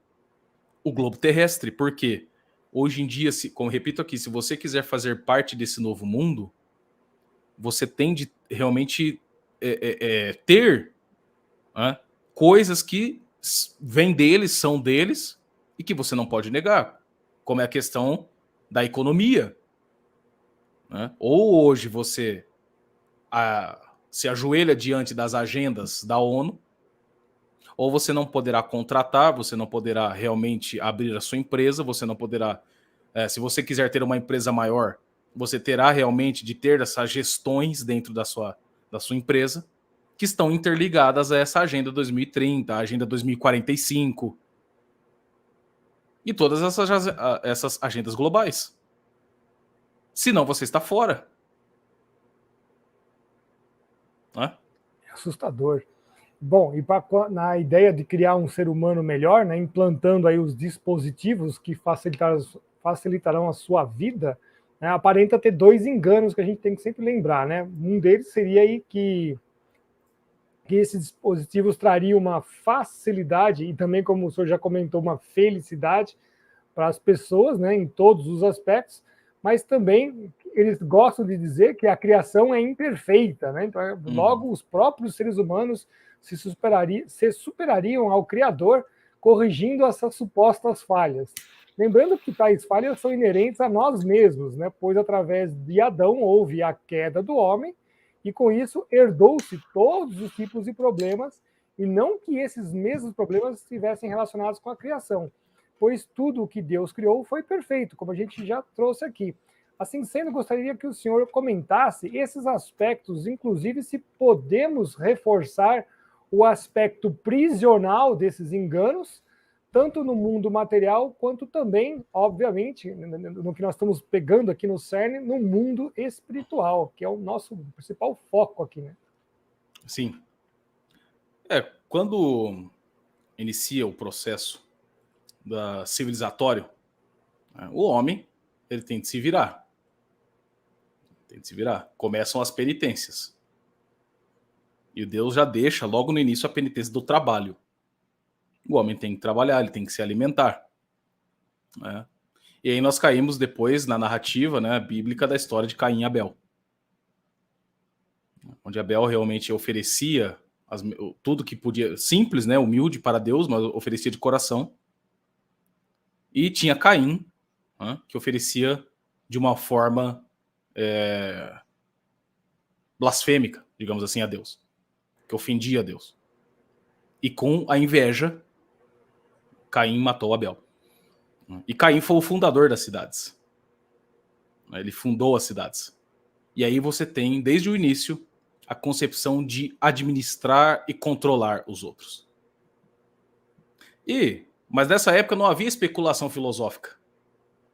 o globo terrestre. Por quê? Hoje em dia, como repito aqui, se você quiser fazer parte desse novo mundo, você tem de realmente ter coisas que vêm deles, são deles, e que você não pode negar, como é a questão da economia. Ou hoje você se ajoelha diante das agendas da ONU, ou você não poderá contratar, você não poderá realmente abrir a sua empresa, você não poderá, se você quiser ter uma empresa maior, você terá realmente de ter essas gestões dentro da sua empresa, que estão interligadas a essa agenda 2030, a agenda 2045, e todas essas agendas globais. Senão você está fora. É assustador. Bom, e na ideia de criar um ser humano melhor, né, implantando aí os dispositivos que facilitarão a sua vida, né, aparenta ter dois enganos que a gente tem que sempre lembrar, né? Um deles seria aí que esses dispositivos trariam uma facilidade e também, como o senhor já comentou, uma felicidade para as pessoas, né, em todos os aspectos, mas também eles gostam de dizer que a criação é imperfeita, né? Então, logo, os próprios seres humanos se superariam ao Criador, corrigindo essas supostas falhas. Lembrando que tais falhas são inerentes a nós mesmos, né? Pois através de Adão houve a queda do homem, e com isso herdou-se todos os tipos de problemas, e não que esses mesmos problemas estivessem relacionados com a criação, pois tudo o que Deus criou foi perfeito, como a gente já trouxe aqui. Assim sendo, gostaria que o senhor comentasse esses aspectos, inclusive se podemos reforçar o aspecto prisional desses enganos, tanto no mundo material, quanto também, obviamente, no que nós estamos pegando aqui no CERN, no mundo espiritual, que é o nosso principal foco aqui, né? Sim. Quando inicia o processo civilizatório, o homem ele tem de se virar. Começam as penitências. E Deus já deixa logo no início a penitência do trabalho. O homem tem que trabalhar, ele tem que se alimentar. Né? E aí nós caímos depois na narrativa, né, bíblica da história de Caim e Abel. Onde Abel realmente oferecia tudo que podia, simples, né, humilde para Deus, mas oferecia de coração. E tinha Caim, né, que oferecia de uma forma blasfêmica, digamos assim, a Deus. Que ofendia a Deus. E com a inveja, Caim matou Abel. E Caim foi o fundador das cidades. Ele fundou as cidades. E aí você tem, desde o início, a concepção de administrar e controlar os outros. Mas nessa época não havia especulação filosófica.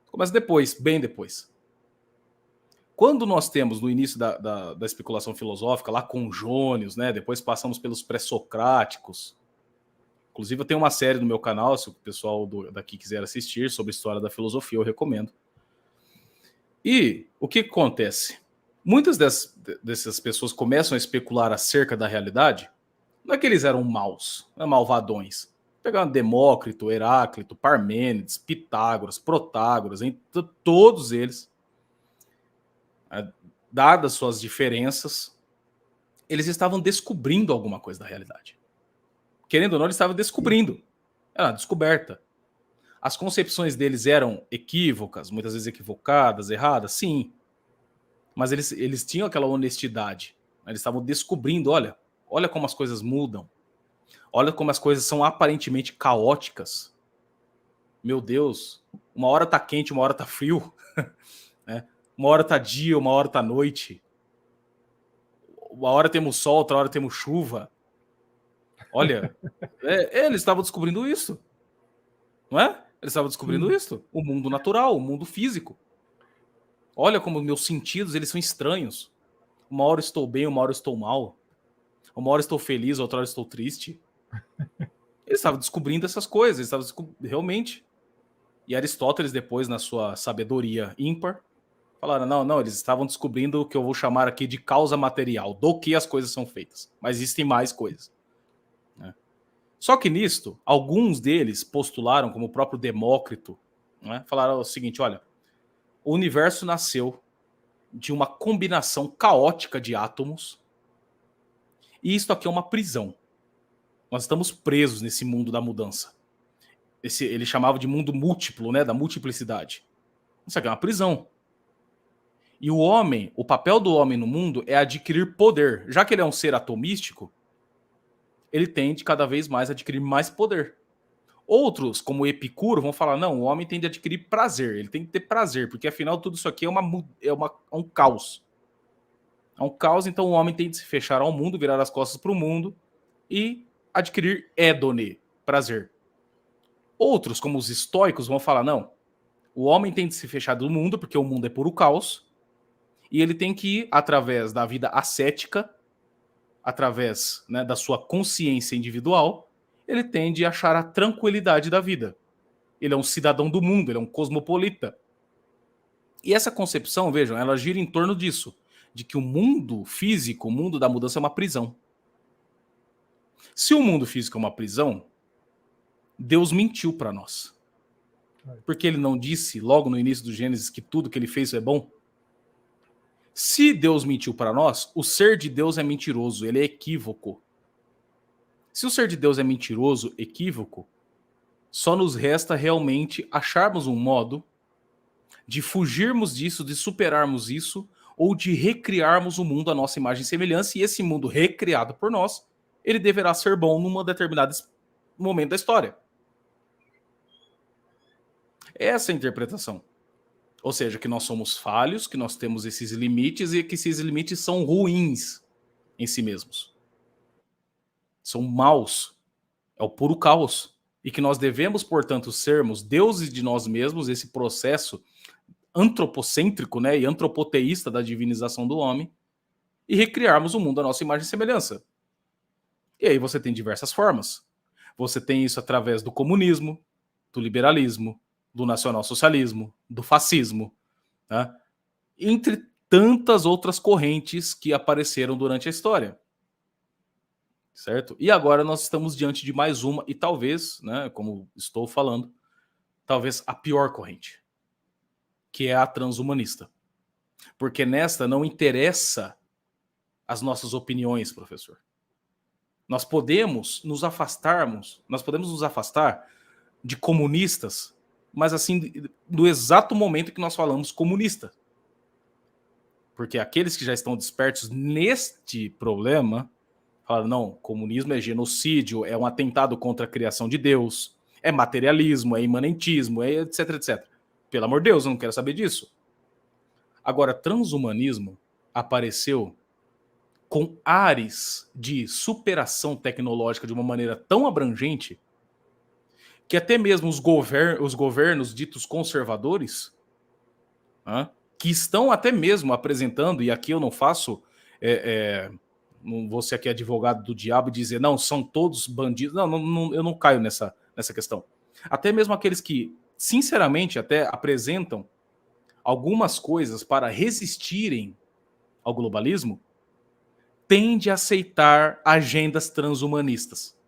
Começa depois, bem depois. Quando nós temos no início da especulação filosófica, lá com Jônios, né, depois passamos pelos pré-socráticos. Inclusive eu tenho uma série no meu canal, se o pessoal daqui quiser assistir, sobre a história da filosofia, eu recomendo. E o que acontece? Muitas dessas pessoas começam a especular acerca da realidade, não é que eles eram maus, não é malvadões. Pegaram Demócrito, Heráclito, Parmênides, Pitágoras, Protágoras, todos eles, dadas suas diferenças, eles estavam descobrindo alguma coisa da realidade. Querendo ou não, eles estavam descobrindo. Era uma descoberta. As concepções deles eram equívocas, muitas vezes equivocadas, erradas? Sim. Mas eles tinham aquela honestidade. Eles estavam descobrindo, olha como as coisas mudam. Olha como as coisas são aparentemente caóticas. Meu Deus, uma hora tá quente, uma hora tá frio. Né? Uma hora tá dia, uma hora tá noite. Uma hora temos sol, outra hora temos chuva. Olha, eles estavam descobrindo isso. Não é? Eles estavam descobrindo isso. O mundo natural, o mundo físico. Olha como meus sentidos, eles são estranhos. Uma hora estou bem, uma hora estou mal. Uma hora estou feliz, outra hora estou triste. Eles estavam descobrindo essas coisas, eles estavam realmente. E Aristóteles, depois, na sua sabedoria ímpar, falaram, não, eles estavam descobrindo o que eu vou chamar aqui de causa material, do que as coisas são feitas. Mas existem mais coisas. Né? Só que nisto, alguns deles postularam, como o próprio Demócrito, né, falaram o seguinte, olha, o universo nasceu de uma combinação caótica de átomos e isto aqui é uma prisão. Nós estamos presos nesse mundo da mudança. Ele chamava de mundo múltiplo, né, da multiplicidade. Isso aqui é uma prisão. E o homem, o papel do homem no mundo é adquirir poder. Já que ele é um ser atomístico, ele tende cada vez mais a adquirir mais poder. Outros, como Epicuro, vão falar, não, o homem tem de adquirir prazer, ele tem que ter prazer, porque afinal tudo isso aqui é um caos. É um caos, então o homem tem de se fechar ao mundo, virar as costas para o mundo e adquirir hédone, prazer. Outros, como os estoicos, vão falar, não, o homem tem de se fechar do mundo, porque o mundo é puro caos, e ele tem que ir, através da vida ascética, através, né, da sua consciência individual, ele tende a achar a tranquilidade da vida. Ele é um cidadão do mundo, ele é um cosmopolita. E essa concepção, vejam, ela gira em torno disso, de que o mundo físico, o mundo da mudança é uma prisão. Se o mundo físico é uma prisão, Deus mentiu para nós. Porque ele não disse logo no início do Gênesis que tudo que ele fez é bom? Se Deus mentiu para nós, o ser de Deus é mentiroso, ele é equívoco. Se o ser de Deus é mentiroso, equívoco, só nos resta realmente acharmos um modo de fugirmos disso, de superarmos isso, ou de recriarmos o mundo à nossa imagem e semelhança, e esse mundo recriado por nós, ele deverá ser bom num determinado momento da história. Essa é a interpretação. Ou seja, que nós somos falhos, que nós temos esses limites e que esses limites são ruins em si mesmos. São maus. É o puro caos. E que nós devemos, portanto, sermos deuses de nós mesmos, esse processo antropocêntrico, né, e antropoteísta da divinização do homem, e recriarmos o mundo à nossa imagem e semelhança. E aí você tem diversas formas. Você tem isso através do comunismo, do liberalismo, do nacionalsocialismo, do fascismo, né? Entre tantas outras correntes que apareceram durante a história. Certo? E agora nós estamos diante de mais uma, e talvez, né, como estou falando, talvez a pior corrente, que é a transhumanista. Porque nesta não interessa as nossas opiniões, professor. Nós podemos nos afastar de comunistas, mas assim, no exato momento que nós falamos comunista. Porque aqueles que já estão despertos neste problema, falaram, não, comunismo é genocídio, é um atentado contra a criação de Deus, é materialismo, é imanentismo, é etc, etc. Pelo amor de Deus, eu não quero saber disso. Agora, transhumanismo apareceu com ares de superação tecnológica de uma maneira tão abrangente que até mesmo os governos ditos conservadores, que estão até mesmo apresentando, e aqui eu não faço, não vou ser aqui advogado do diabo e dizer, não, são todos bandidos, não, eu não caio nessa questão. Até mesmo aqueles que, sinceramente, até apresentam algumas coisas para resistirem ao globalismo, tende a aceitar agendas transhumanistas.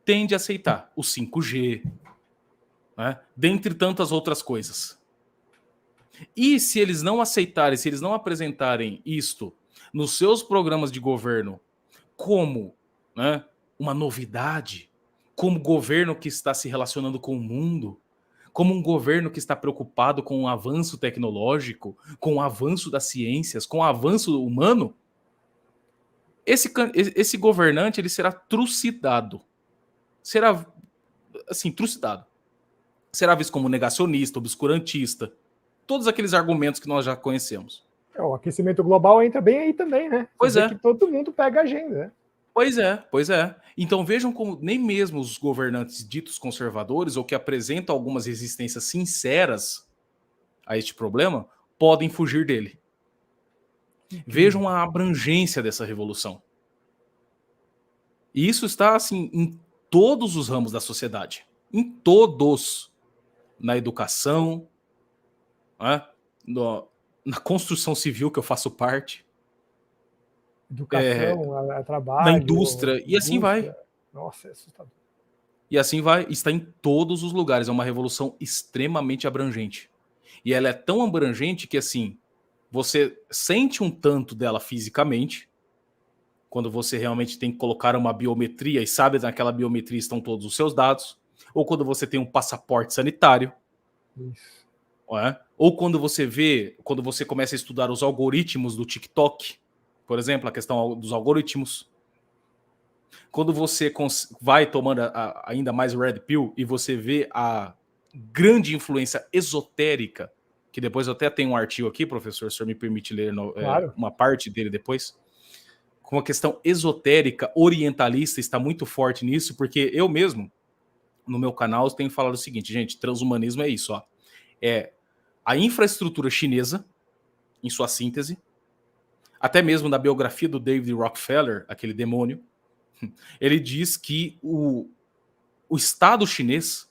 Tende a aceitar o 5G, né? Dentre tantas outras coisas. E se eles não aceitarem, se eles não apresentarem isto nos seus programas de governo como, né, uma novidade, como governo que está se relacionando com o mundo, como um governo que está preocupado com o avanço tecnológico, com o avanço das ciências, com o avanço humano, esse governante ele será trucidado. Será, assim, trucidado. Será visto como negacionista, obscurantista, todos aqueles argumentos que nós já conhecemos. O aquecimento global entra bem aí também, né? Pois Você vê é. que todo mundo pega a agenda, né? Pois é. Então vejam como nem mesmo os governantes ditos conservadores ou que apresentam algumas resistências sinceras a este problema podem fugir dele. Vejam a abrangência dessa revolução. E isso está assim em todos os ramos da sociedade, em todos, na educação, né? Na construção civil que eu faço parte, Educação, na trabalho, indústria e assim vai. indústria. Nossa, é assustador. E assim vai, está em todos os lugares. É uma revolução extremamente abrangente. E ela é tão abrangente que, assim, você sente um tanto dela fisicamente, quando você realmente tem que colocar uma biometria e sabe que naquela biometria estão todos os seus dados, ou quando você tem um passaporte sanitário, Isso. ou quando você começa a estudar os algoritmos do TikTok, por exemplo, a questão dos algoritmos. Quando você vai tomando ainda mais Red Pill e você vê a grande influência esotérica, que depois eu até tenho um artigo aqui, professor, se o senhor me permite ler Claro. uma parte dele depois, como a questão esotérica orientalista está muito forte nisso, porque eu mesmo, no meu canal, tenho falado o seguinte, gente, transhumanismo é isso, ó, é a infraestrutura chinesa, em sua síntese, até mesmo na biografia do David Rockefeller, aquele demônio, ele diz que o Estado chinês,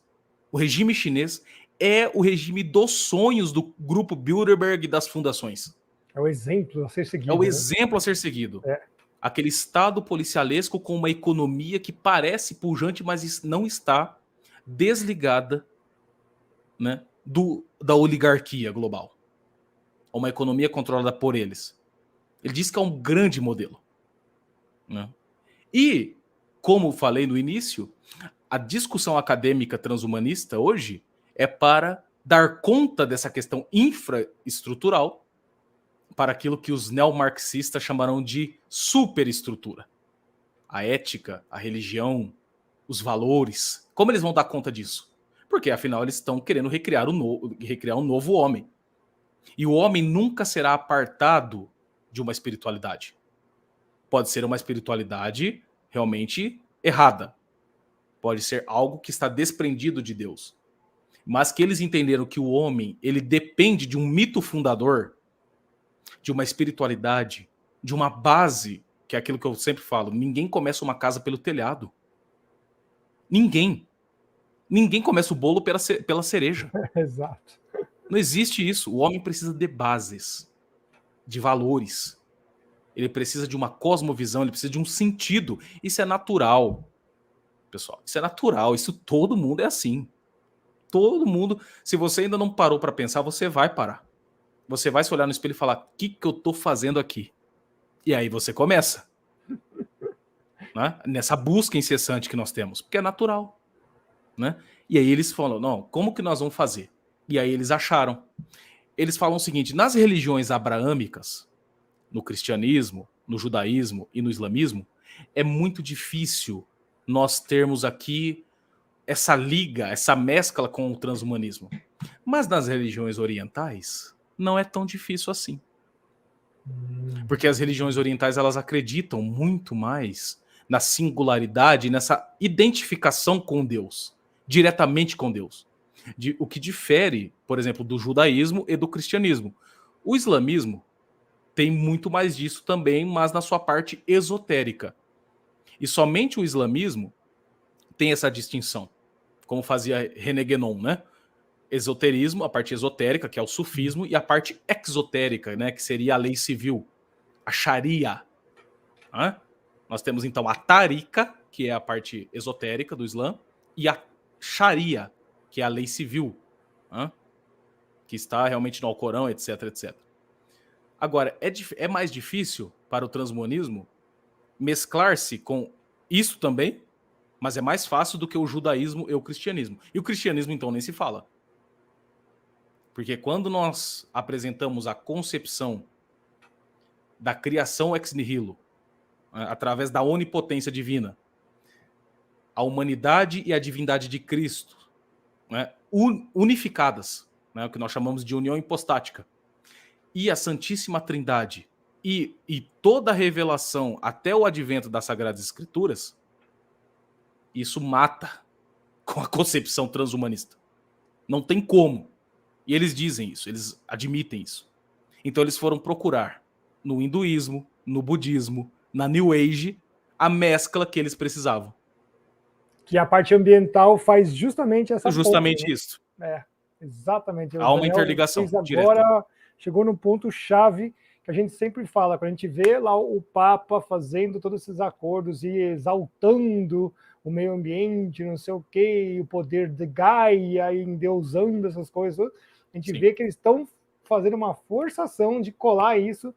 o regime chinês, é o regime dos sonhos do grupo Bilderberg das fundações. É o exemplo a ser seguido. É o né? exemplo a ser seguido. É. Aquele Estado policialesco com uma economia que parece pujante, mas não está desligada, né, da oligarquia global. Uma economia controlada por eles. Ele diz que é um grande modelo. Né? E, como falei no início, a discussão acadêmica transhumanista hoje é para dar conta dessa questão infraestrutural para aquilo que os neomarxistas chamarão de superestrutura. A ética, a religião, os valores. Como eles vão dar conta disso? Porque, afinal, eles estão querendo recriar um novo homem. E o homem nunca será apartado de uma espiritualidade. Pode ser uma espiritualidade realmente errada. Pode ser algo que está desprendido de Deus. Mas que eles entenderam que o homem, ele depende de um mito fundador, de uma espiritualidade, de uma base, que é aquilo que eu sempre falo, ninguém começa uma casa pelo telhado. Ninguém. Ninguém começa o bolo pela cereja. Exato. Não existe isso. O homem precisa de bases, de valores. Ele precisa de uma cosmovisão, ele precisa de um sentido. Isso é natural, pessoal. Isso é natural. Isso todo mundo é assim. Todo mundo. Se você ainda não parou para pensar, você vai parar. Você vai se olhar no espelho e falar: o que eu tô fazendo aqui? E aí você começa. Né? Nessa busca incessante que nós temos. Porque é natural. Né? E aí eles falam: não, como que nós vamos fazer? E aí eles acharam. Eles falam o seguinte: nas religiões abraâmicas, no cristianismo, no judaísmo e no islamismo, é muito difícil nós termos aqui essa liga, essa mescla com o transhumanismo. Mas nas religiões orientais, não é tão difícil assim. Porque as religiões orientais, elas acreditam muito mais na singularidade, nessa identificação com Deus, diretamente com Deus. O que difere, por exemplo, do judaísmo e do cristianismo. O islamismo tem muito mais disso também, mas na sua parte esotérica. E somente o islamismo tem essa distinção, como fazia René Guénon, né? Esoterismo, a parte esotérica, que é o sufismo, e a parte exotérica, né, que seria a lei civil, a Sharia. Né? Nós temos então a Tarika, que é a parte esotérica do Islã, e a Sharia, que é a lei civil, né? Que está realmente no Alcorão, etc, etc. Agora, é mais difícil para o transhumanismo mesclar-se com isso também, Mas é mais fácil do que o judaísmo e o cristianismo. E o cristianismo, então, nem se fala. Porque quando nós apresentamos a concepção da criação ex nihilo, através da onipotência divina, a humanidade e a divindade de Cristo, né, unificadas, né, o que nós chamamos de união hipostática, e a Santíssima Trindade, e toda a revelação até o advento das Sagradas Escrituras, isso mata com a concepção transhumanista. Não tem como. E eles dizem isso, eles admitem isso. Então eles foram procurar no hinduísmo, no budismo, na New Age, a mescla que eles precisavam. Que a parte ambiental faz justamente essa Justamente ponte, né? isso. Exatamente. Há uma interligação agora direta. chegou no ponto-chave que a gente sempre fala, quando a gente vê lá o Papa fazendo todos esses acordos e exaltando o meio ambiente, não sei o quê, o poder de Gaia, e endeusando essas coisas, a gente vê que eles estão fazendo uma forçação de colar isso,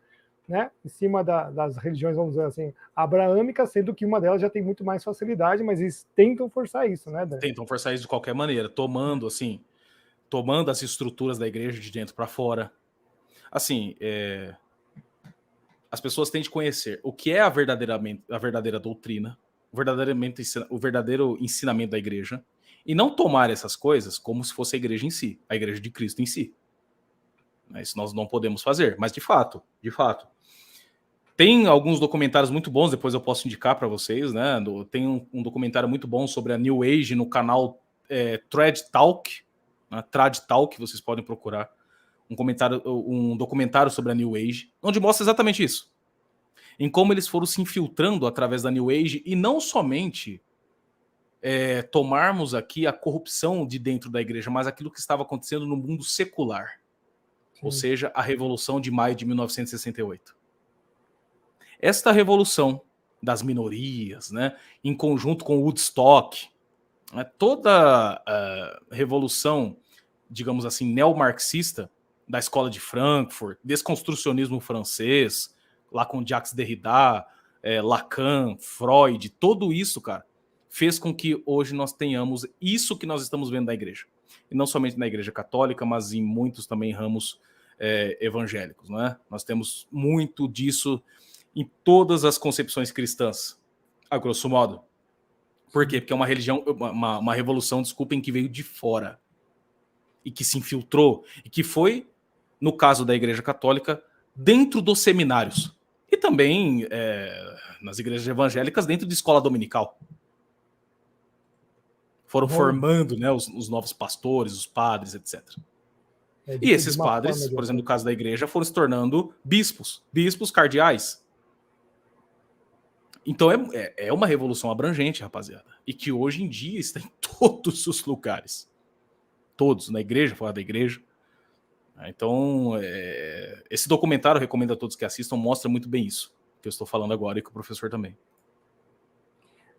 né, em cima das religiões, vamos dizer assim, abraâmicas, sendo que uma delas já tem muito mais facilidade, mas eles tentam forçar isso, né, Dani? Tentam forçar isso de qualquer maneira, tomando as estruturas da igreja de dentro para fora. Assim, as pessoas têm de conhecer o que é a verdadeira doutrina, o verdadeiro ensinamento da igreja, e não tomar essas coisas como se fosse a igreja em si, a igreja de Cristo em si. Isso nós não podemos fazer, mas de fato, tem alguns documentários muito bons, depois eu posso indicar para vocês, né? Tem um documentário muito bom sobre a New Age no canal Trad Talk, né? Trad Talk, vocês podem procurar. Um documentário sobre a New Age, onde mostra exatamente isso. Em como eles foram se infiltrando através da New Age, e não somente tomarmos aqui a corrupção de dentro da igreja, mas aquilo que estava acontecendo no mundo secular. Sim. Ou seja, a Revolução de Maio de 1968. Esta revolução das minorias, né, em conjunto com Woodstock, né, toda a revolução, digamos assim, neomarxista da escola de Frankfurt, desconstrucionismo francês, lá com Jacques Derrida, Lacan, Freud, tudo isso, cara, fez com que hoje nós tenhamos isso que nós estamos vendo na igreja. E não somente na igreja católica, mas em muitos também ramos evangélicos, né? Nós temos muito disso em todas as concepções cristãs, a grosso modo. Por quê? Porque é uma religião, uma revolução, desculpem, que veio de fora e que se infiltrou e que foi, no caso da Igreja Católica, dentro dos seminários e também nas igrejas evangélicas dentro de escola dominical. Foram formando, né, os novos pastores, os padres, etc. E esses padres, por exemplo, no caso da igreja, foram se tornando bispos cardeais. Então é uma revolução abrangente, rapaziada. E que hoje em dia está em todos os lugares. Todos, na igreja, fora da igreja. Então, esse documentário, eu recomendo a todos que assistam, mostra muito bem isso que eu estou falando agora e com o professor também.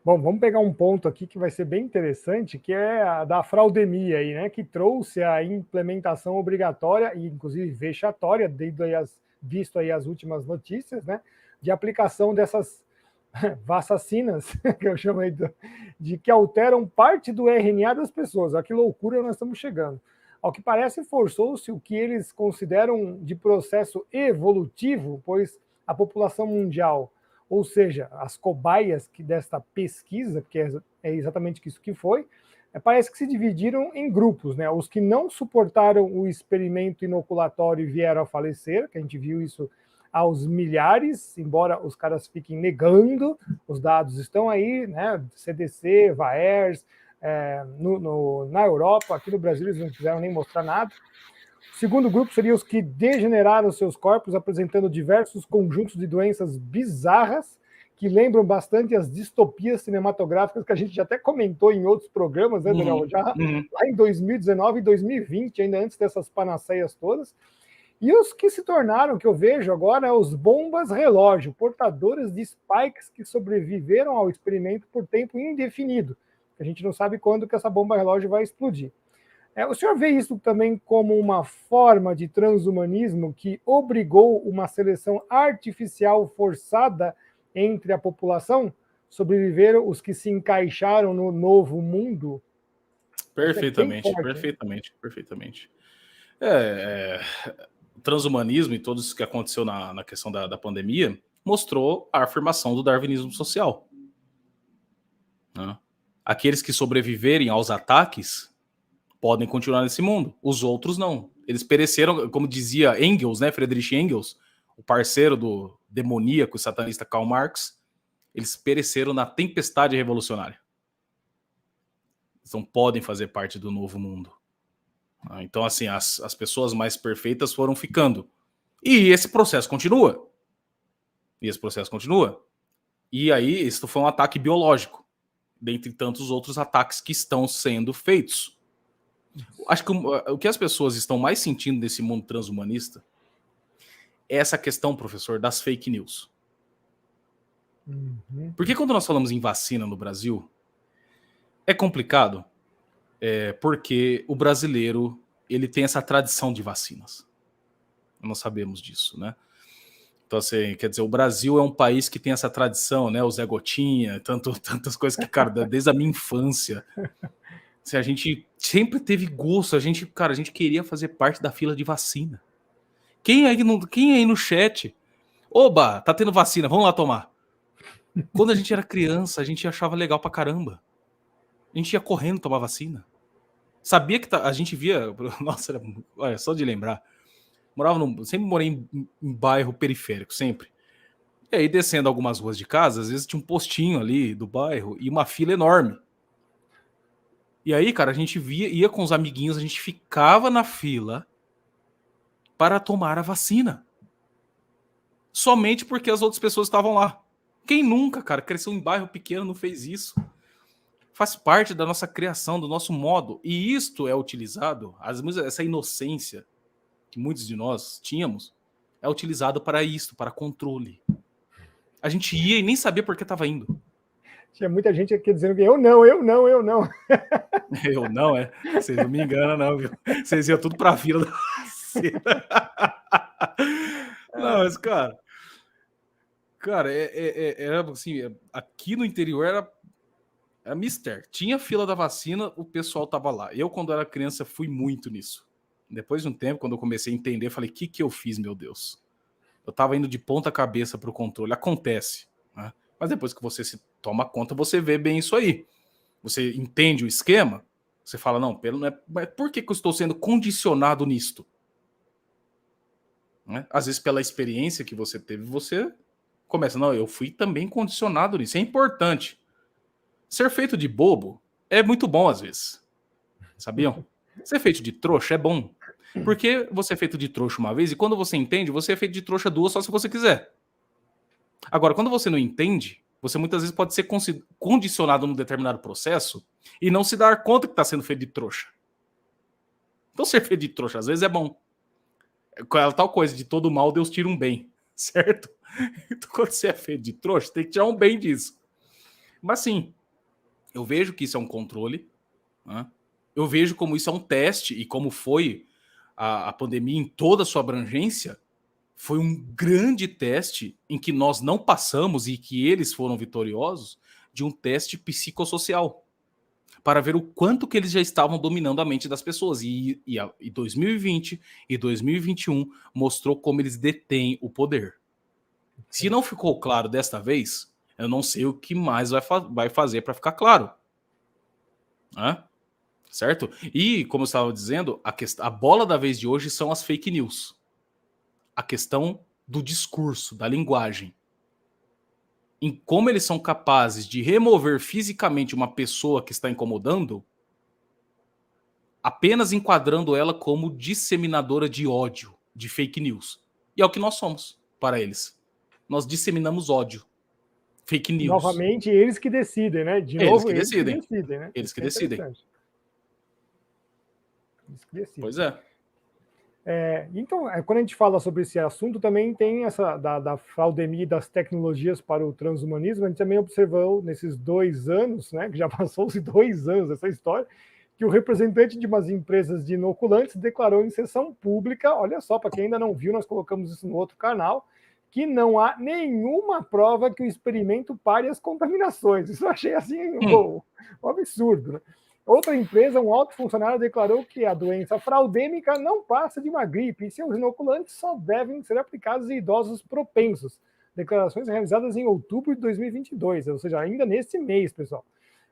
Bom, vamos pegar um ponto aqui que vai ser bem interessante, que é a da fraudemia aí, né? Que trouxe a implementação obrigatória e, inclusive, vexatória, visto aí as últimas notícias, né? De aplicação dessas vacinas, que eu chamo aí de que alteram parte do RNA das pessoas. Olha que loucura nós estamos chegando. Ao que parece, forçou-se o que eles consideram de processo evolutivo, pois a população mundial, ou seja, as cobaias desta pesquisa, porque é exatamente isso que foi, parece que se dividiram em grupos, né? Os que não suportaram o experimento inoculatório e vieram a falecer, que a gente viu isso aos milhares, embora os caras fiquem negando, os dados estão aí, né? CDC, VAERS, na Europa, aqui no Brasil eles não quiseram nem mostrar nada. O segundo grupo seria os que degeneraram seus corpos, apresentando diversos conjuntos de doenças bizarras, que lembram bastante as distopias cinematográficas que a gente já até comentou em outros programas, né, Daniel? Lá em 2019 e 2020, ainda antes dessas panaceias todas. E os que se tornaram, que eu vejo agora, os bombas relógio, portadoras de spikes que sobreviveram ao experimento por tempo indefinido. A gente não sabe quando que essa bomba relógio vai explodir. O senhor vê isso também como uma forma de transhumanismo que obrigou uma seleção artificial forçada entre a população? sobreviveram os que se encaixaram no novo mundo. Perfeitamente, perfeitamente. O transhumanismo e tudo isso que aconteceu na questão da pandemia mostrou a afirmação do darwinismo social. Né? Aqueles que sobreviverem aos ataques podem continuar nesse mundo, os outros não. Eles pereceram, como dizia Engels, né, Friedrich Engels, o parceiro do demoníaco e satanista Karl Marx, eles pereceram na tempestade revolucionária. Eles não podem fazer parte do novo mundo. Então, assim, as pessoas mais perfeitas foram ficando. E esse processo continua. E aí, isso foi um ataque biológico, dentre tantos outros ataques que estão sendo feitos. Acho que o que as pessoas estão mais sentindo desse mundo transhumanista é essa questão, professor, das fake news. Porque quando nós falamos em vacina no Brasil, é complicado, porque o brasileiro ele tem essa tradição de vacinas. Nós sabemos disso, né? Então, assim, quer dizer, o Brasil é um país que tem essa tradição, né? O Zé Gotinha, tantas coisas que, cara, desde a minha infância, assim, a gente sempre teve gosto, a gente queria fazer parte da fila de vacina. Quem aí no chat? Oba, tá tendo vacina, vamos lá tomar. Quando a gente era criança, a gente achava legal pra caramba. A gente ia correndo tomar vacina. Sabia que a gente via... Nossa, olha, só de lembrar. Sempre morei em bairro periférico, sempre. E aí, descendo algumas ruas de casa, às vezes tinha um postinho ali do bairro e uma fila enorme. E aí, cara, a gente ia com os amiguinhos, a gente ficava na fila para tomar a vacina. Somente porque as outras pessoas estavam lá. Quem nunca, cara, cresceu em bairro pequeno, não fez isso? Faz parte da nossa criação, do nosso modo. E isto é utilizado, essa inocência que muitos de nós tínhamos, é utilizado para isto, para controle. A gente ia e nem sabia por que estava indo. Tinha muita gente aqui dizendo que eu não. Eu não, Vocês não me enganam, não, viu? Vocês iam tudo pra fila da vacina. Não, mas, cara, era assim, aqui no interior era mister. Tinha fila da vacina, o pessoal tava lá. Eu, quando era criança, fui muito nisso. Depois de um tempo, quando eu comecei a entender, falei, o que eu fiz, meu Deus? Eu tava indo de ponta cabeça pro controle. Acontece, né? Mas depois que você se toma conta, você vê bem isso aí. Você entende o esquema, você fala, não, mas por que eu estou sendo condicionado nisto? Né? Às vezes, pela experiência que você teve, você começa, não, eu fui também condicionado nisso. É importante. Ser feito de bobo é muito bom às vezes. Sabiam? Ser feito de trouxa é bom. Porque você é feito de trouxa uma vez e quando você entende, você é feito de trouxa duas só se você quiser. Agora, quando você não entende, você muitas vezes pode ser condicionado num determinado processo e não se dar conta que está sendo feito de trouxa. Então, ser feito de trouxa às vezes é bom. É tal coisa, de todo mal Deus tira um bem, certo? Então, quando você é feito de trouxa, tem que tirar um bem disso. Mas sim, eu vejo que isso é um controle, né? Eu vejo como isso é um teste e como foi a pandemia em toda a sua abrangência, foi um grande teste em que nós não passamos e que eles foram vitoriosos de um teste psicossocial para ver o quanto que eles já estavam dominando a mente das pessoas. E 2020 e 2021 mostrou como eles detêm o poder. Se não ficou claro desta vez, eu não sei o que mais vai fazer para ficar claro. Certo? E, como eu estava dizendo, a bola da vez de hoje são as fake news. A questão do discurso, da linguagem. Em como eles são capazes de remover fisicamente uma pessoa que está incomodando, apenas enquadrando ela como disseminadora de ódio, de fake news. E é o que nós somos para eles. Nós disseminamos ódio. Fake news. Novamente, eles que decidem, né? De novo, eles que decidem, né? Eles que decidem. Pois é. Então, quando a gente fala sobre esse assunto, também tem essa da fraudemia das tecnologias para o transhumanismo. A gente também observou nesses 2 anos, né, que já passou-se 2 anos dessa história, que o representante de umas empresas de inoculantes declarou em sessão pública, olha só, para quem ainda não viu, nós colocamos isso no outro canal, que não há nenhuma prova que o experimento pare as contaminações. Isso eu achei assim um absurdo, né? Outra empresa, um alto funcionário, declarou que a doença fraudêmica não passa de uma gripe e seus inoculantes só devem ser aplicados em idosos propensos. Declarações realizadas em outubro de 2022, ou seja, ainda nesse mês, pessoal.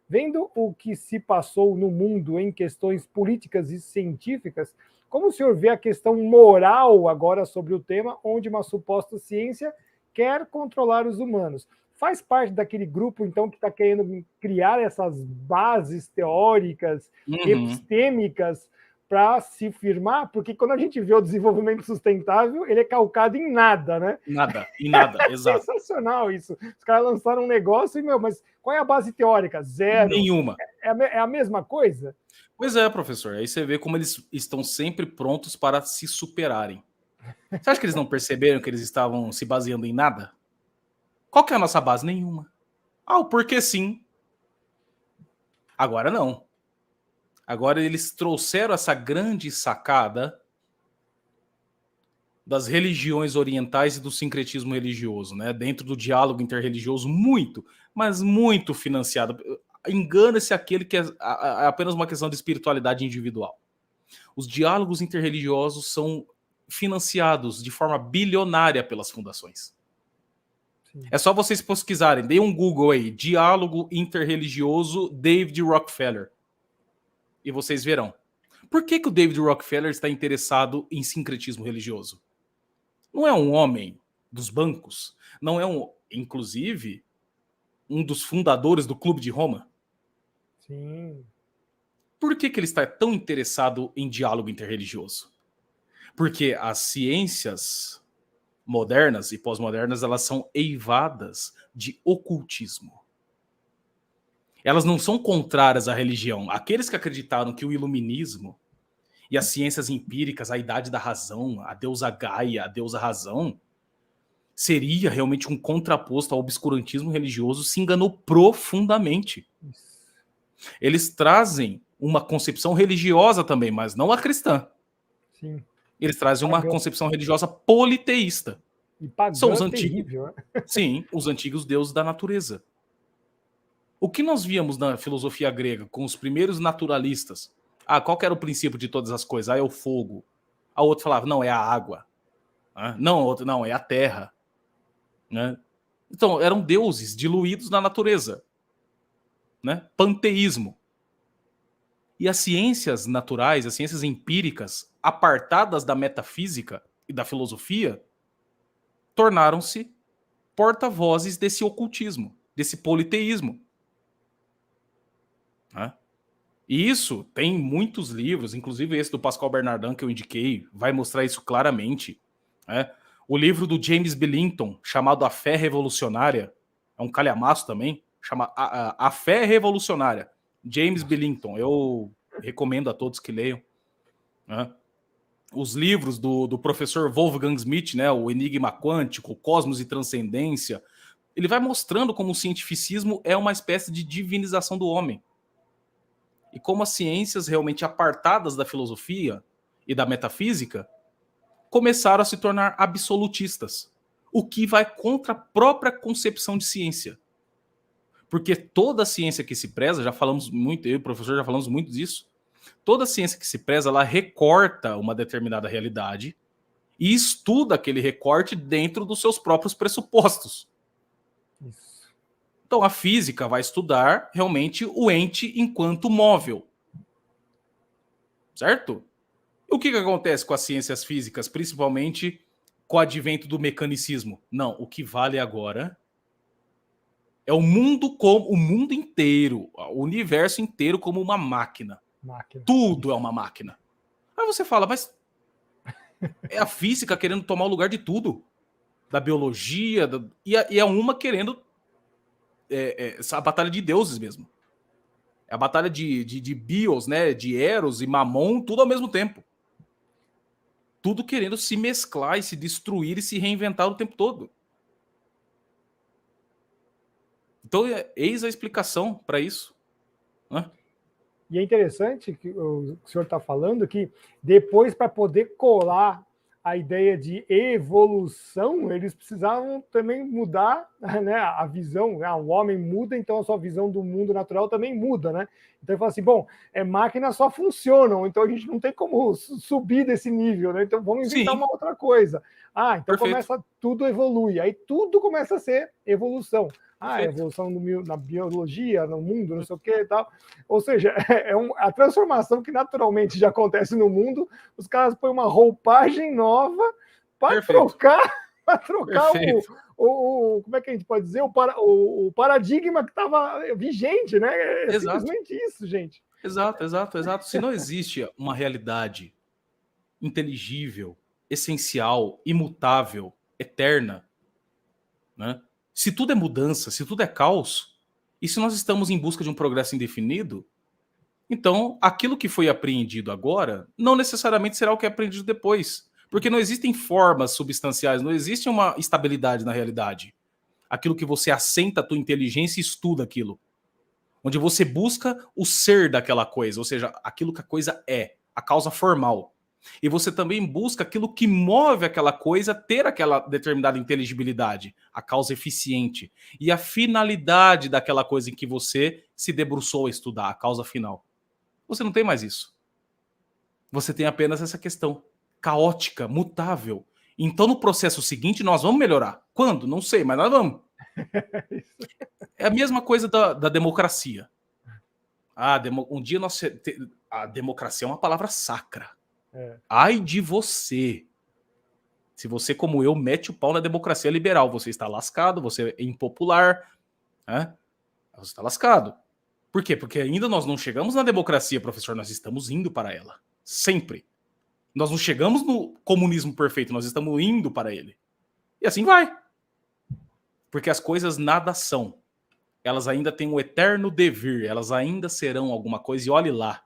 Vendo o que se passou no mundo em questões políticas e científicas, como o senhor vê a questão moral agora sobre o tema, onde uma suposta ciência quer controlar os humanos? Faz parte daquele grupo, então, que está querendo criar essas bases teóricas, epistêmicas, para se firmar? Porque quando a gente vê o desenvolvimento sustentável, ele é calcado em nada, né? Nada, em nada, exato. Sensacional isso. Os caras lançaram um negócio e, mas qual é a base teórica? Zero. Nenhuma. É a mesma coisa? Pois é, professor. Aí você vê como eles estão sempre prontos para se superarem. Você acha que eles não perceberam que eles estavam se baseando em nada? Qual que é a nossa base? Nenhuma. O porquê sim. Agora não. Agora eles trouxeram essa grande sacada das religiões orientais e do sincretismo religioso, né? Dentro do diálogo interreligioso, muito, mas muito financiado. Engana-se aquele que é apenas uma questão de espiritualidade individual. Os diálogos interreligiosos são financiados de forma bilionária pelas fundações. Sim. É só vocês pesquisarem, deem um Google aí, diálogo interreligioso David Rockefeller, e vocês verão. Por que o David Rockefeller está interessado em sincretismo religioso? Não é um homem dos bancos, não é inclusive, um dos fundadores do Clube de Roma? Sim. Por que ele está tão interessado em diálogo interreligioso? Porque as ciências modernas e pós-modernas, elas são eivadas de ocultismo. Elas não são contrárias à religião. Aqueles que acreditaram que o iluminismo e as ciências empíricas, a idade da razão, a deusa Gaia, a deusa razão, seria realmente um contraposto ao obscurantismo religioso, se enganou profundamente. Eles trazem uma concepção religiosa também, mas não a cristã. Sim. Eles trazem uma concepção religiosa politeísta. E pagã são os antigos, terrível, né? Sim, os antigos deuses da natureza. O que nós víamos na filosofia grega com os primeiros naturalistas? Qual que era o princípio de todas as coisas? É o fogo. A outro falava, não, é a água. Não, outro, não, é a terra. Né? Então, eram deuses diluídos na natureza. Né? Panteísmo. E as ciências naturais, as ciências empíricas, apartadas da metafísica e da filosofia, tornaram-se porta-vozes desse ocultismo, desse politeísmo. E isso tem muitos livros, inclusive esse do Pascal Bernardin que eu indiquei, vai mostrar isso claramente. O livro do James Billington, chamado A Fé Revolucionária, é um calhamaço também, chama A Fé Revolucionária, James Billington, eu recomendo a todos que leiam. Os livros do professor Wolfgang Schmidt, né, o Enigma Quântico, Cosmos e Transcendência, ele vai mostrando como o cientificismo é uma espécie de divinização do homem. E como as ciências realmente apartadas da filosofia e da metafísica começaram a se tornar absolutistas, o que vai contra a própria concepção de ciência. Porque toda ciência que se preza, já falamos muito, eu e o professor já falamos muito disso, toda ciência que se preza, ela recorta uma determinada realidade e estuda aquele recorte dentro dos seus próprios pressupostos. Isso. Então a física vai estudar realmente o ente enquanto móvel. Certo? O que acontece com as ciências físicas, principalmente com o advento do mecanicismo? Não, o que vale agora é o mundo inteiro, o universo inteiro como uma máquina. Tudo é uma máquina. Aí você fala, mas é a física querendo tomar o lugar de tudo. Da biologia, e é uma querendo a batalha de deuses mesmo. É a batalha de Bios, né? De Eros e Mamon, tudo ao mesmo tempo. Tudo querendo se mesclar e se destruir e se reinventar o tempo todo. Então, eis a explicação para isso. Né? E é interessante que o senhor está falando que depois, para poder colar a ideia de evolução, eles precisavam também mudar, né, a visão. O homem muda, então a sua visão do mundo natural também muda, né? Então ele fala assim, bom, máquinas só funcionam, então a gente não tem como subir desse nível, né? Então vamos inventar Sim, uma outra coisa. Então perfeito, tudo evolui, aí tudo começa a ser evolução. perfeito. Evolução na biologia, no mundo, não sei o que e tal. Ou seja, a transformação que naturalmente já acontece no mundo, os caras põem uma roupagem nova para Perfeito. trocar Perfeito. como é que a gente pode dizer? O paradigma que estava vigente, né? É Exato. simplesmente isso, gente. Exato, exato, exato. Se não existe uma realidade inteligível, essencial, imutável, eterna, né? Se tudo é mudança, se tudo é caos, e se nós estamos em busca de um progresso indefinido, então aquilo que foi apreendido agora não necessariamente será o que é apreendido depois. Porque não existem formas substanciais, não existe uma estabilidade na realidade. Aquilo que você assenta a tua inteligência e estuda aquilo. Onde você busca o ser daquela coisa, ou seja, aquilo que a coisa é, a causa formal. E você também busca aquilo que move aquela coisa ter aquela determinada inteligibilidade, a causa eficiente. E a finalidade daquela coisa em que você se debruçou a estudar, a causa final. Você não tem mais isso. Você tem apenas essa questão caótica, mutável. Então, no processo seguinte, nós vamos melhorar. Quando? Não sei, mas nós vamos. É a mesma coisa da democracia. Um dia a democracia é uma palavra sacra. Ai de você. Se você, como eu, mete o pau na democracia liberal, você está lascado, você é impopular, né? Você está lascado. Por quê? Porque ainda nós não chegamos na democracia, professor, nós estamos indo para ela. Sempre. Nós não chegamos no comunismo perfeito, nós estamos indo para ele. E assim vai. Porque as coisas nada são. Elas ainda têm um eterno devir, elas ainda serão alguma coisa, e olhe lá.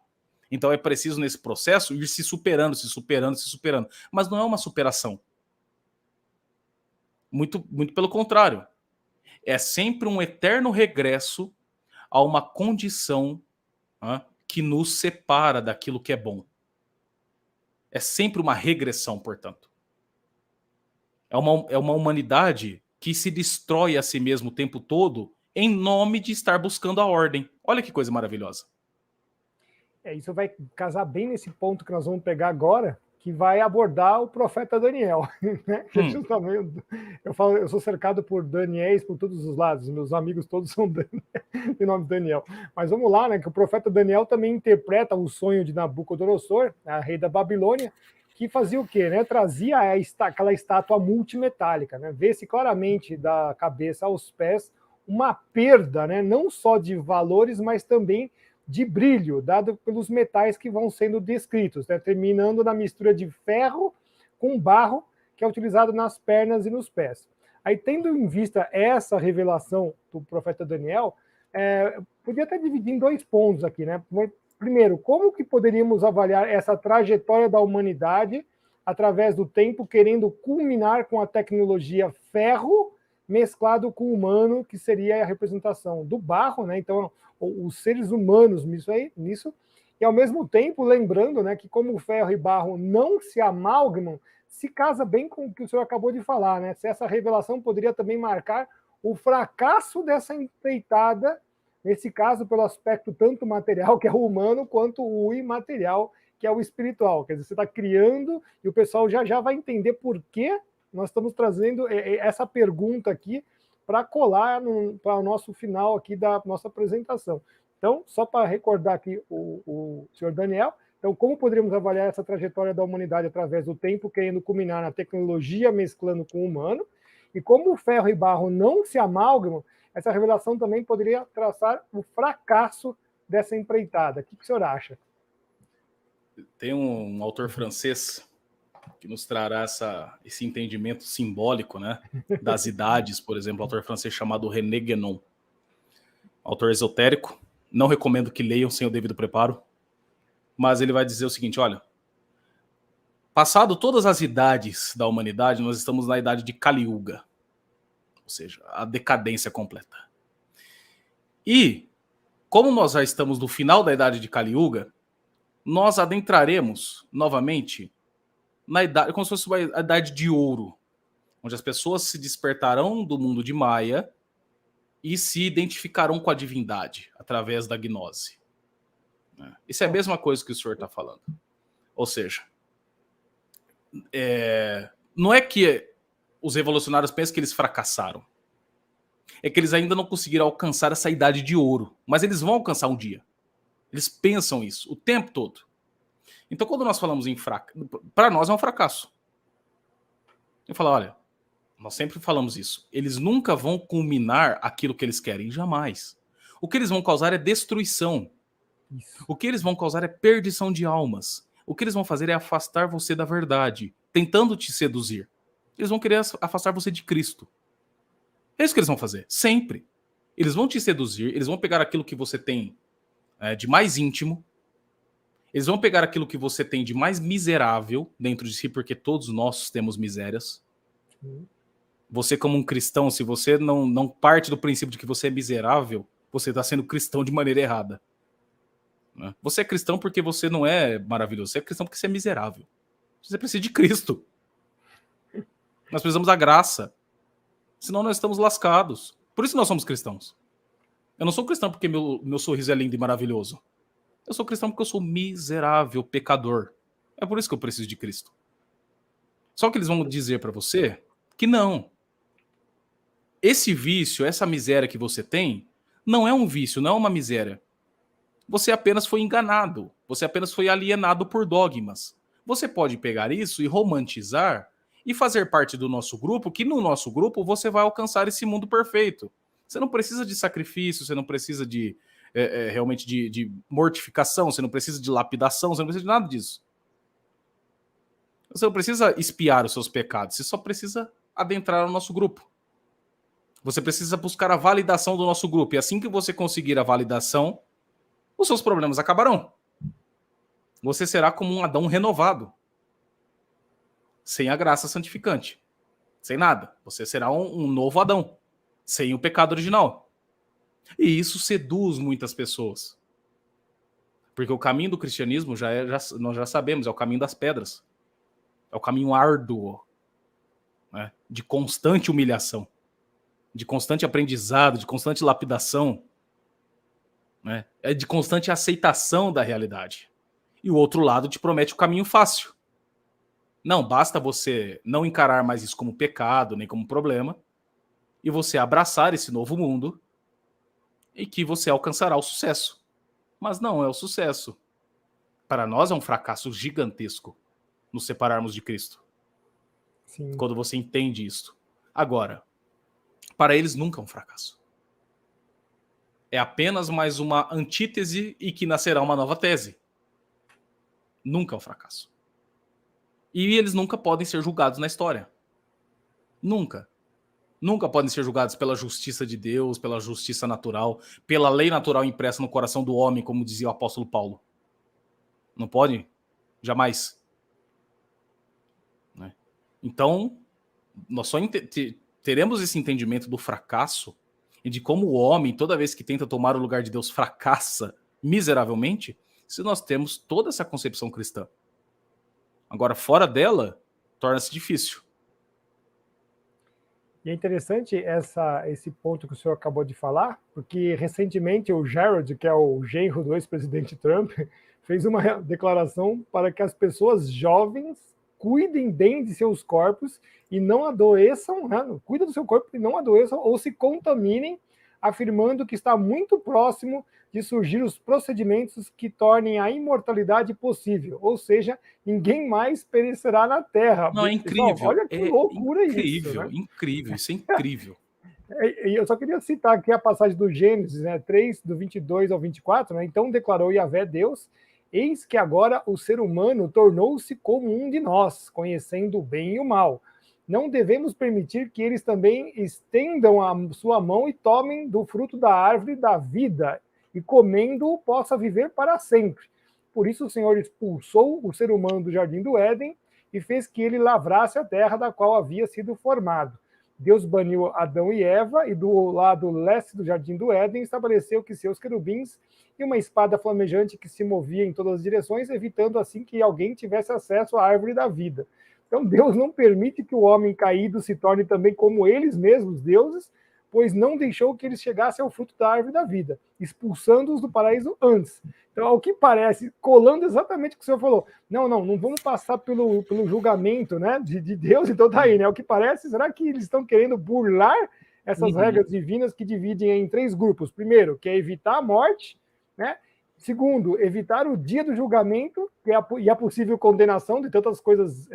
Então é preciso, nesse processo, ir se superando, se superando, se superando. Mas não é uma superação. Muito, muito pelo contrário. É sempre um eterno regresso a uma condição que nos separa daquilo que é bom. É sempre uma regressão, portanto. É uma humanidade que se destrói a si mesmo o tempo todo em nome de estar buscando a ordem. Olha que coisa maravilhosa. Isso vai casar bem nesse ponto que nós vamos pegar agora, que vai abordar o profeta Daniel. Né? Que justamente, eu sou cercado por Daniéis por todos os lados, meus amigos todos são de nome Daniel. Mas vamos lá, né? Que o profeta Daniel também interpreta o sonho de Nabucodonosor, a rei da Babilônia, que fazia o quê? Né? Trazia aquela estátua multimetálica, né? Vê-se claramente da cabeça aos pés uma perda, né? Não só de valores, mas também de brilho, dado pelos metais que vão sendo descritos, né? Terminando na mistura de ferro com barro, que é utilizado nas pernas e nos pés. Aí, tendo em vista essa revelação do profeta Daniel, podia até dividir em 2 pontos aqui, né? Primeiro, como que poderíamos avaliar essa trajetória da humanidade através do tempo, querendo culminar com a tecnologia ferro mesclado com o humano, que seria a representação do barro, né? Então, os seres humanos nisso, e ao mesmo tempo lembrando, né, que como o ferro e barro não se amalgamam, se casa bem com o que o senhor acabou de falar, né? Se essa revelação poderia também marcar o fracasso dessa empreitada, nesse caso pelo aspecto tanto material, que é o humano, quanto o imaterial, que é o espiritual. Quer dizer, você está criando e o pessoal já vai entender por que nós estamos trazendo essa pergunta aqui para colar para o nosso final aqui da nossa apresentação. Então, só para recordar aqui o senhor Daniel, então, como poderíamos avaliar essa trajetória da humanidade através do tempo, querendo culminar na tecnologia mesclando com o humano, e como o ferro e barro não se amalgamam, essa revelação também poderia traçar o fracasso dessa empreitada. O que o senhor acha? Tem um autor francês que nos trará esse entendimento simbólico, né, das idades, por exemplo, um autor francês chamado René Guénon. Autor esotérico, não recomendo que leiam sem o devido preparo, mas ele vai dizer o seguinte, olha, passado todas as idades da humanidade, nós estamos na idade de Kali Yuga, ou seja, a decadência completa. E, como nós já estamos no final da idade de Kali Yuga, nós adentraremos novamente na idade, como se fosse uma idade de ouro, onde as pessoas se despertarão do mundo de Maia e se identificarão com a divindade através da gnose. Isso é a mesma coisa que o senhor está falando. Ou seja, não é que os revolucionários pensam que eles fracassaram. É que eles ainda não conseguiram alcançar essa idade de ouro. Mas eles vão alcançar um dia. Eles pensam isso o tempo todo. Então, quando nós falamos em fracasso, para nós é um fracasso. Eu falo, olha, nós sempre falamos isso. Eles nunca vão culminar aquilo que eles querem, jamais. O que eles vão causar é destruição. Isso. O que eles vão causar é perdição de almas. O que eles vão fazer é afastar você da verdade, tentando te seduzir. Eles vão querer afastar você de Cristo. É isso que eles vão fazer, sempre. Eles vão te seduzir, eles vão pegar aquilo que você tem de mais íntimo, eles vão pegar aquilo que você tem de mais miserável dentro de si, porque todos nós temos misérias. Você, como um cristão, se você não parte do princípio de que você é miserável, você está sendo cristão de maneira errada. Você é cristão porque você não é maravilhoso, você é cristão porque você é miserável. Você precisa de Cristo. Nós precisamos da graça. Senão nós estamos lascados. Por isso nós somos cristãos. Eu não sou cristão porque meu sorriso é lindo e maravilhoso. Eu sou cristão porque eu sou miserável, pecador. É por isso que eu preciso de Cristo. Só que eles vão dizer para você que não. Esse vício, essa miséria que você tem, não é um vício, não é uma miséria. Você apenas foi enganado. Você apenas foi alienado por dogmas. Você pode pegar isso e romantizar e fazer parte do nosso grupo, que no nosso grupo você vai alcançar esse mundo perfeito. Você não precisa de sacrifício, você não precisa de realmente de mortificação, você não precisa de lapidação, você não precisa de nada disso. Você não precisa expiar os seus pecados, você só precisa adentrar no nosso grupo. Você precisa buscar a validação do nosso grupo, e assim que você conseguir a validação, os seus problemas acabarão. Você será como um Adão renovado, sem a graça santificante, sem nada. Você será um novo Adão, sem o pecado original. E isso seduz muitas pessoas. Porque o caminho do cristianismo, nós já sabemos, é o caminho das pedras. É o caminho árduo, né? De constante humilhação, de constante aprendizado, de constante lapidação, né? É de constante aceitação da realidade. E o outro lado te promete o caminho fácil. Não, basta você não encarar mais isso como pecado, nem como problema, e você abraçar esse novo mundo, e que você alcançará o sucesso. Mas não é o sucesso. Para nós é um fracasso gigantesco nos separarmos de Cristo. Sim. Quando você entende isso. Agora, para eles nunca é um fracasso. É apenas mais uma antítese e que nascerá uma nova tese. Nunca é um fracasso. E eles nunca podem ser julgados na história. Nunca. Nunca podem ser julgados pela justiça de Deus, pela justiça natural, pela lei natural impressa no coração do homem, como dizia o apóstolo Paulo. Não podem? Jamais. Né? Então, nós só teremos esse entendimento do fracasso e de como o homem, toda vez que tenta tomar o lugar de Deus, fracassa miseravelmente, se nós temos toda essa concepção cristã. Agora, fora dela, torna-se difícil. E é interessante esse ponto que o senhor acabou de falar, porque recentemente o Jared, que é o genro do ex-presidente Trump, fez uma declaração para que as pessoas jovens cuidem bem de seus corpos e não adoeçam, né? Cuida do seu corpo e não adoeçam ou se contaminem, afirmando que está muito próximo de surgir os procedimentos que tornem a imortalidade possível, ou seja, ninguém mais perecerá na Terra. Não, é incrível. Pessoal, olha que loucura incrível, isso. Né? Incrível, isso é incrível. E eu só queria citar aqui a passagem do Gênesis, né, 3, do 22 ao 24, né? Então declarou Yahvé Deus, eis que agora o ser humano tornou-se como um de nós, conhecendo o bem e o mal. Não devemos permitir que eles também estendam a sua mão e tomem do fruto da árvore da vida, e comendo-o possa viver para sempre. Por isso o Senhor expulsou o ser humano do jardim do Éden e fez que ele lavrasse a terra da qual havia sido formado. Deus baniu Adão e Eva e do lado leste do Jardim do Éden estabeleceu que seus querubins e uma espada flamejante que se movia em todas as direções, evitando assim que alguém tivesse acesso à árvore da vida. Então Deus não permite que o homem caído se torne também como eles mesmos, deuses, pois não deixou que eles chegassem ao fruto da árvore da vida, expulsando-os do paraíso antes. Então, ao que parece, colando exatamente o que o senhor falou, não vamos passar pelo julgamento, né, de Deus, então tá aí, né? O que parece, será que eles estão querendo burlar essas regras divinas que dividem em 3 grupos? Primeiro, que é evitar a morte, né? Segundo, evitar o dia do julgamento e a possível condenação de tantas coisas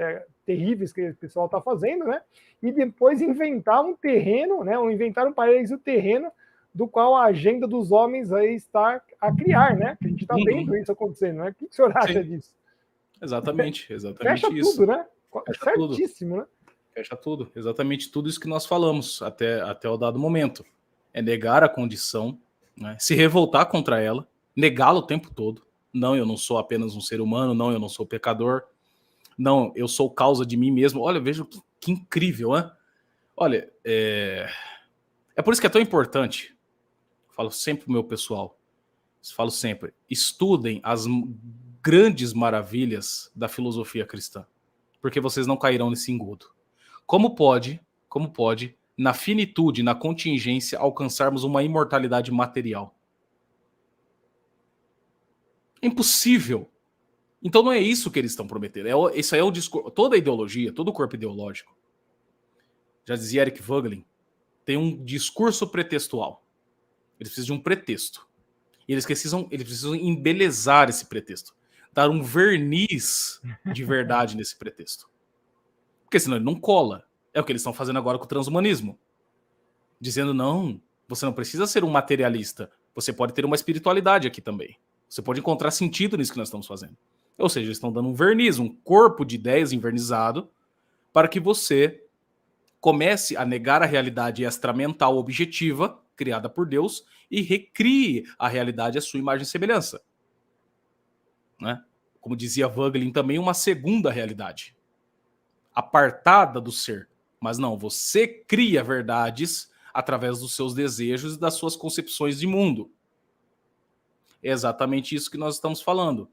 terríveis que o pessoal está fazendo, né? E depois inventar um terreno, né? Ou inventar um paraíso terreno do qual a agenda dos homens aí está a criar, né? A gente está vendo isso acontecendo, né? O que o senhor acha disso? Exatamente Fecha isso. Tudo, né? Fecha certíssimo, tudo. Né? Fecha tudo. Exatamente tudo isso que nós falamos até o dado momento. É negar a condição, né? Se revoltar contra ela, negá-la o tempo todo. Não, eu não sou apenas um ser humano, não, eu não sou pecador. Não, eu sou causa de mim mesmo. Olha, veja que incrível, né? Olha, é por isso que é tão importante. Eu falo sempre pro meu pessoal, falo sempre, estudem as grandes maravilhas da filosofia cristã, porque vocês não cairão nesse engodo. Como pode, na finitude, na contingência, alcançarmos uma imortalidade material? É impossível. Então não é isso que eles estão prometendo. Isso aí é o discurso. Toda a ideologia, todo o corpo ideológico, já dizia Eric Voegelin, tem um discurso pretextual. Eles precisam de um pretexto. E eles precisam embelezar esse pretexto. Dar um verniz de verdade nesse pretexto. Porque senão ele não cola. É o que eles estão fazendo agora com o transhumanismo. Dizendo, não, você não precisa ser um materialista. Você pode ter uma espiritualidade aqui também. Você pode encontrar sentido nisso que nós estamos fazendo. Ou seja, eles estão dando um verniz, um corpo de ideias invernizado, para que você comece a negar a realidade extramental objetiva, criada por Deus, e recrie a realidade à sua imagem e semelhança. Né? Como dizia Voegelin também, uma segunda realidade, apartada do ser. Mas não, você cria verdades através dos seus desejos e das suas concepções de mundo. É exatamente isso que nós estamos falando.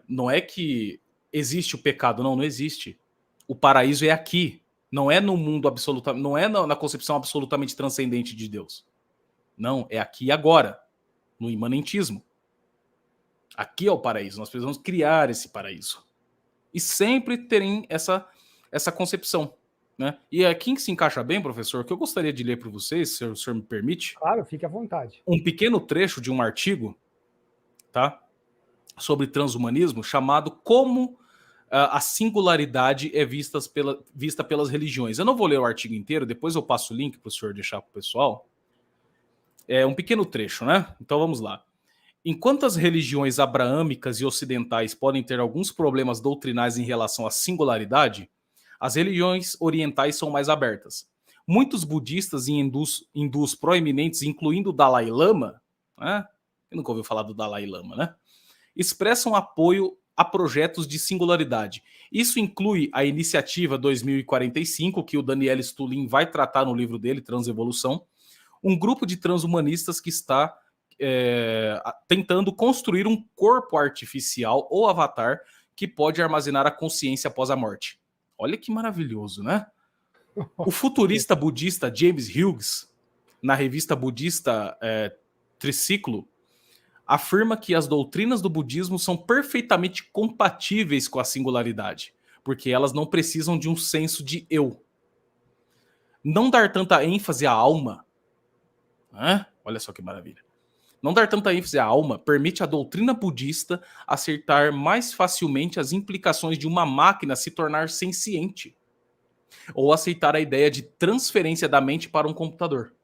Não é que existe o pecado, não existe. O paraíso é aqui. Não é no mundo absolutamente, não é na concepção absolutamente transcendente de Deus. Não, é aqui e agora, no imanentismo. Aqui é o paraíso, nós precisamos criar esse paraíso. E sempre terem essa concepção. Né? E aqui que se encaixa bem, professor, que eu gostaria de ler para vocês, se o senhor me permite. Claro, fique à vontade. Um pequeno trecho de um artigo, tá? Sobre transhumanismo, chamado Como a singularidade é vista pelas religiões. Eu não vou ler o artigo inteiro, depois eu passo o link para o senhor deixar para o pessoal. É um pequeno trecho, né? Então vamos lá. Enquanto as religiões abraâmicas e ocidentais podem ter alguns problemas doutrinais em relação à singularidade, as religiões orientais são mais abertas. Muitos budistas e hindus proeminentes, incluindo o Dalai Lama, né? Eu nunca ouviu falar do Dalai Lama, né? Expressam apoio a projetos de singularidade. Isso inclui a iniciativa 2045, que o Daniel Stulin vai tratar no livro dele, Transevolução, um grupo de transhumanistas que está tentando construir um corpo artificial ou avatar que pode armazenar a consciência após a morte. Olha que maravilhoso, né? O futurista budista James Hughes, na revista budista Triciclo, afirma que as doutrinas do budismo são perfeitamente compatíveis com a singularidade, porque elas não precisam de um senso de eu. Não dar tanta ênfase à alma, né? Olha só que maravilha. Não dar tanta ênfase à alma permite à doutrina budista acertar mais facilmente as implicações de uma máquina se tornar senciente, ou aceitar a ideia de transferência da mente para um computador.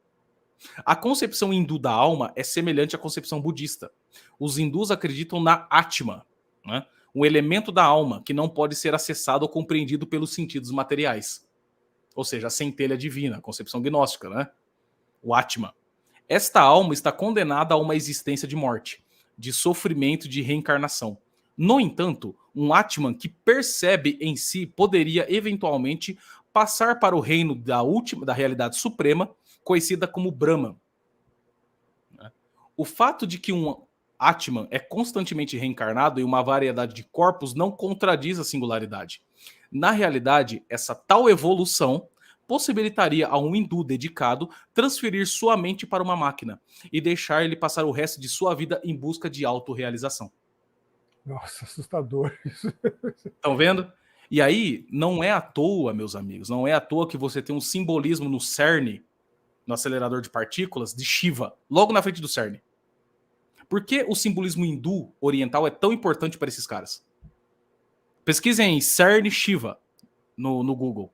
A concepção hindu da alma é semelhante à concepção budista. Os hindus acreditam na Atma, né? Um elemento da alma que não pode ser acessado ou compreendido pelos sentidos materiais. Ou seja, a centelha divina, a concepção gnóstica, né? O Atma. Esta alma está condenada a uma existência de morte, de sofrimento e de reencarnação. No entanto, um Atman que percebe em si poderia eventualmente passar para o reino da realidade suprema, conhecida como Brahman. O fato de que um Atman é constantemente reencarnado em uma variedade de corpos não contradiz a singularidade. Na realidade, essa tal evolução possibilitaria a um hindu dedicado transferir sua mente para uma máquina e deixar ele passar o resto de sua vida em busca de autorrealização. Nossa, assustador isso. Estão vendo? E aí, não é à toa, meus amigos, não é à toa que você tem um simbolismo no CERN, no acelerador de partículas, de Shiva, logo na frente do CERN. Por que o simbolismo hindu oriental é tão importante para esses caras? Pesquisem em CERN Shiva no Google.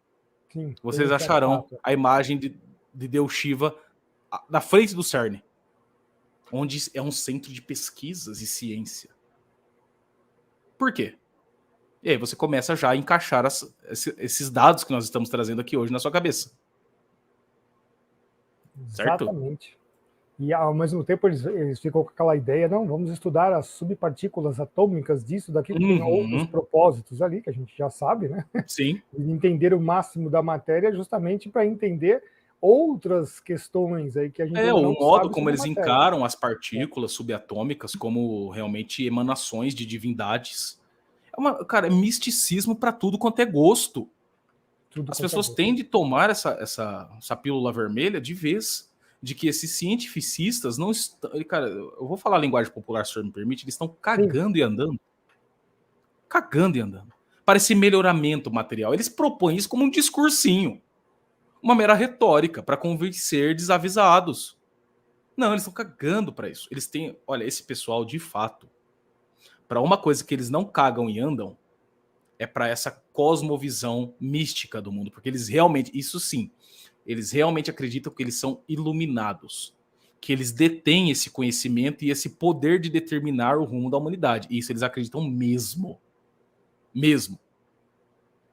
Sim, Vocês acharão a imagem de Deus Shiva na frente do CERN, onde é um centro de pesquisas e ciência. Por quê? E aí você começa já a encaixar esses dados que nós estamos trazendo aqui hoje na sua cabeça. Certo? Exatamente. E ao mesmo tempo eles ficam com aquela ideia, não, vamos estudar as subpartículas atômicas disso, daquilo, que tem outros propósitos ali, que a gente já sabe, né? Sim. Entender o máximo da matéria justamente para entender outras questões aí que a gente não o modo sabe como eles matéria. encaram as partículas subatômicas como realmente emanações de divindades. Cara, é misticismo para tudo quanto é gosto. As pessoas têm de tomar essa pílula vermelha de vez, de que esses cientificistas não estão... Cara, eu vou falar a linguagem popular, se o senhor me permite, eles estão cagando e andando. Cagando e andando. Para esse melhoramento material. Eles propõem isso como um discursinho. Uma mera retórica para convencer desavisados. Não, eles estão cagando para isso. Eles têm... Olha, esse pessoal, de fato, para uma coisa que eles não cagam e andam, é para essa cosmovisão mística do mundo. Porque eles realmente... Isso sim... Eles realmente acreditam que eles são iluminados, que eles detêm esse conhecimento e esse poder de determinar o rumo da humanidade. Isso eles acreditam mesmo. Mesmo.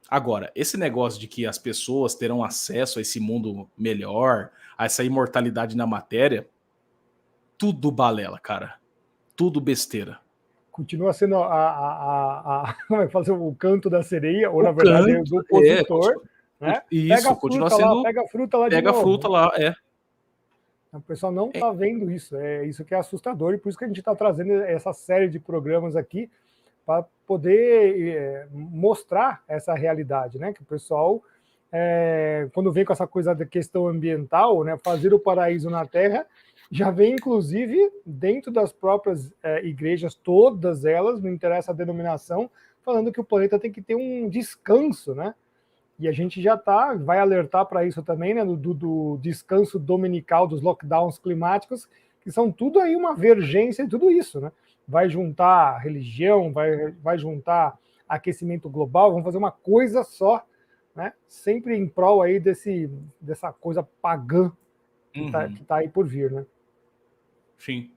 Agora, esse negócio de que as pessoas terão acesso a esse mundo melhor, a essa imortalidade na matéria, tudo balela, cara. Tudo besteira. Continua sendo fazer o canto da sereia, ou na verdade do opositor. Né? Isso, continua sendo. Pega a fruta lá de novo. Pega a fruta lá, O pessoal não está vendo isso. É isso que é assustador, e por isso que a gente está trazendo essa série de programas aqui para poder mostrar essa realidade, né? Que o pessoal, quando vem com essa coisa da questão ambiental, né? Fazer o paraíso na Terra, já vem, inclusive, dentro das próprias igrejas, todas elas, não interessa a denominação, falando que o planeta tem que ter um descanso, né? E a gente já vai alertar para isso também, né, do descanso dominical dos lockdowns climáticos, que são tudo aí uma vergência e tudo isso, né? Vai juntar religião, vai juntar aquecimento global, vamos fazer uma coisa só, né? Sempre em prol aí dessa coisa pagã que tá aí por vir, né? Sim.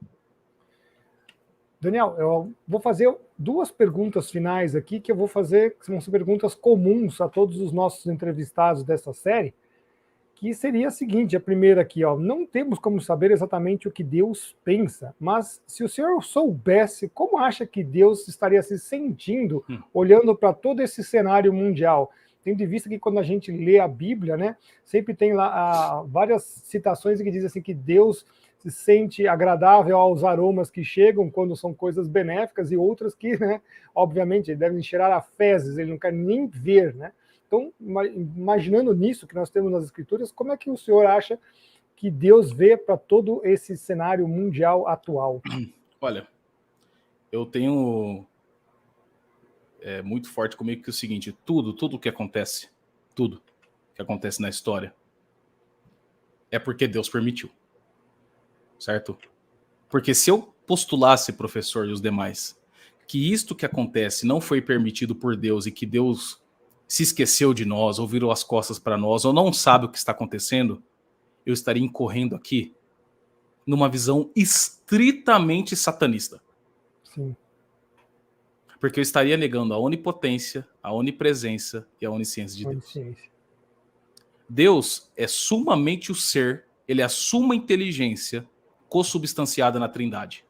Daniel, eu vou fazer 2 perguntas finais aqui, que eu vou fazer, que são perguntas comuns a todos os nossos entrevistados dessa série, que seria a seguinte, a primeira aqui, ó, não temos como saber exatamente o que Deus pensa, mas se o senhor soubesse, como acha que Deus estaria se sentindo olhando para todo esse cenário mundial? Tendo em vista que quando a gente lê a Bíblia, né, sempre tem lá várias citações que dizem assim que Deus se sente agradável aos aromas que chegam quando são coisas benéficas, e outras que, né, obviamente, devem cheirar a fezes, ele não quer nem ver, né? Então, imaginando nisso que nós temos nas Escrituras, como é que o senhor acha que Deus vê para todo esse cenário mundial atual? Olha, eu tenho muito forte comigo que é o seguinte, tudo que acontece na história, é porque Deus permitiu. Certo? Porque se eu postulasse, professor e os demais, que isto que acontece não foi permitido por Deus e que Deus se esqueceu de nós, ou virou as costas para nós, ou não sabe o que está acontecendo, eu estaria incorrendo aqui numa visão estritamente satanista. Sim. Porque eu estaria negando a onipotência, a onipresença e a onisciência de Deus. Deus é sumamente o ser, ele é a suma inteligência consubstanciada na Trindade.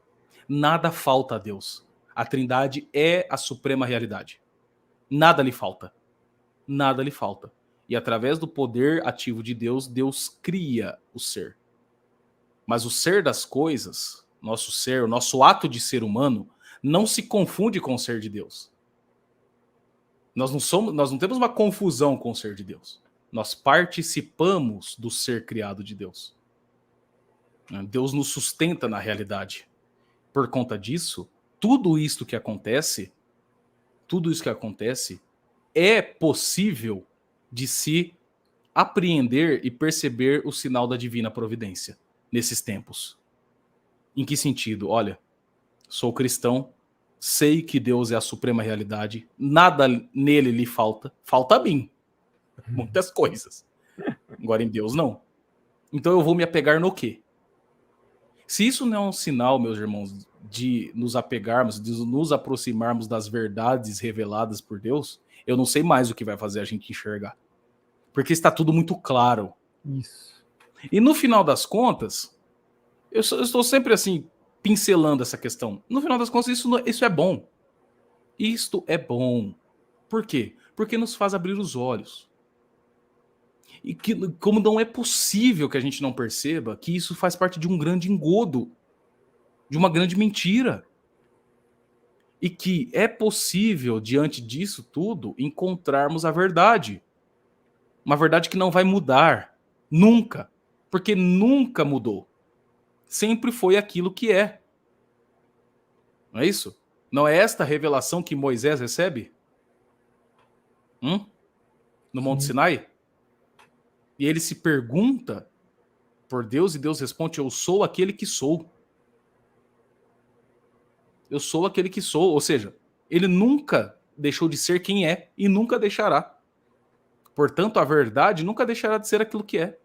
Nada falta a Deus. A Trindade é a suprema realidade. Nada lhe falta. Nada lhe falta. E através do poder ativo de Deus, Deus cria o ser. Mas o ser das coisas, nosso ser, o nosso ato de ser humano, não se confunde com o ser de Deus. Nós não temos uma confusão com o ser de Deus. Nós participamos do ser criado de Deus. Deus nos sustenta na realidade. Por conta disso, tudo isso que acontece é possível de se apreender e perceber o sinal da divina providência nesses tempos. Em que sentido? Olha, sou cristão, sei que Deus é a suprema realidade, nada nele lhe falta, falta a mim, muitas coisas. Agora em Deus não. Então eu vou me apegar no quê? Se isso não é um sinal, meus irmãos, de nos apegarmos, de nos aproximarmos das verdades reveladas por Deus, eu não sei mais o que vai fazer a gente enxergar. Porque está tudo muito claro. Isso. E no final das contas, eu estou sempre assim, pincelando essa questão. No final das contas, isso é bom. Isto é bom. Por quê? Porque nos faz abrir os olhos. E que, como não é possível que a gente não perceba que isso faz parte de um grande engodo, de uma grande mentira. E que é possível, diante disso tudo, encontrarmos a verdade. Uma verdade que não vai mudar. Nunca. Porque nunca mudou. Sempre foi aquilo que é. Não é isso? Não é esta revelação que Moisés recebe? No Monte Sinai? E ele se pergunta por Deus e Deus responde: eu sou aquele que sou. Eu sou aquele que sou. Ou seja, ele nunca deixou de ser quem é e nunca deixará. Portanto, a verdade nunca deixará de ser aquilo que é.